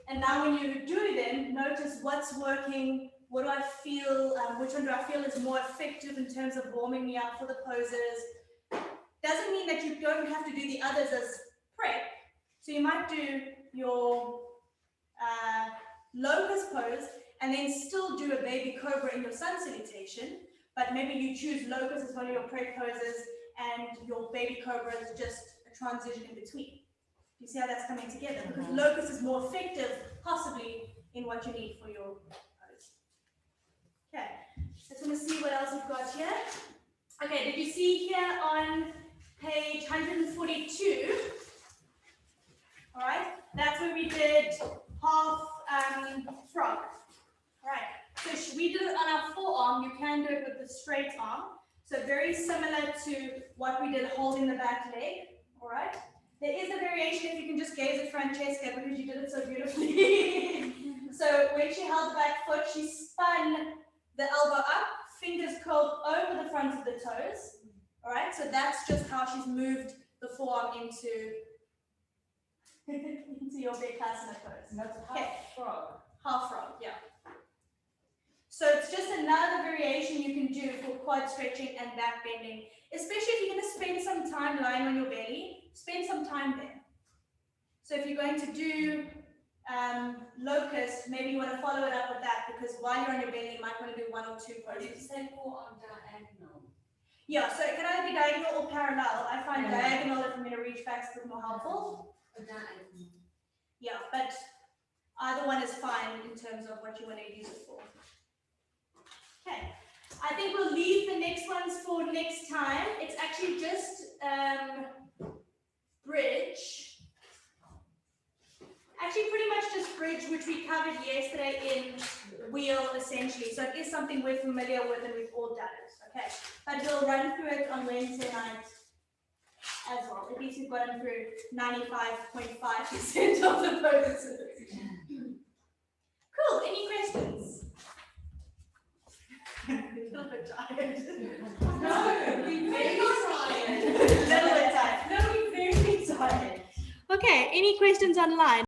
and now when you do them, notice what's working, what do I feel, which one do I feel is more effective in terms of warming me up for the poses. Doesn't mean that you don't have to do the others as prep. So you might do your locust pose and then still do a baby cobra in your sun salutation, but maybe you choose locust as one of your prep poses and your baby cobra is just a transition in between. You see how that's coming together? Because locust is more effective, possibly, in what you need for your pose. Okay, just want to see what else we've got here. Okay, did you see here on page 142? All right, that's where we did half frog. All right, so we did it on our forearm. You can do it with the straight arm. So very similar to what we did holding the back leg. All right, there is a variation if you can just gaze at Francesca because you did it so beautifully. So when she held the back foot, she spun the elbow up, fingers curled over the front of the toes. All right, so that's just how she's moved the forearm into your Bekasana pose. And that's half frog. Half frog, yeah. So it's just another variation you can do for quad stretching and back bending, especially if you're going to spend some time lying on your belly, spend some time there. So if you're going to do locust, maybe you want to follow it up with that because while you're on your belly, you might want to do one or two poses. Did you say more on diagonal? Yeah, so it can either be diagonal or parallel. I find diagonal, if I'm going to reach back, is a bit more helpful. Yeah, but either one is fine in terms of what you want to use it for. Okay, I think we'll leave the next ones for next time. It's actually just bridge. Actually, pretty much just bridge, which we covered yesterday in wheel, essentially. So it is something we're familiar with and we've all done it. Okay, but we'll run through it on Wednesday night as well. At least we've gotten through 95.5% of the poses. Cool. Any questions? A little bit tired. No, we very tired. A little bit tired. No, we very tired. Okay. Any questions online?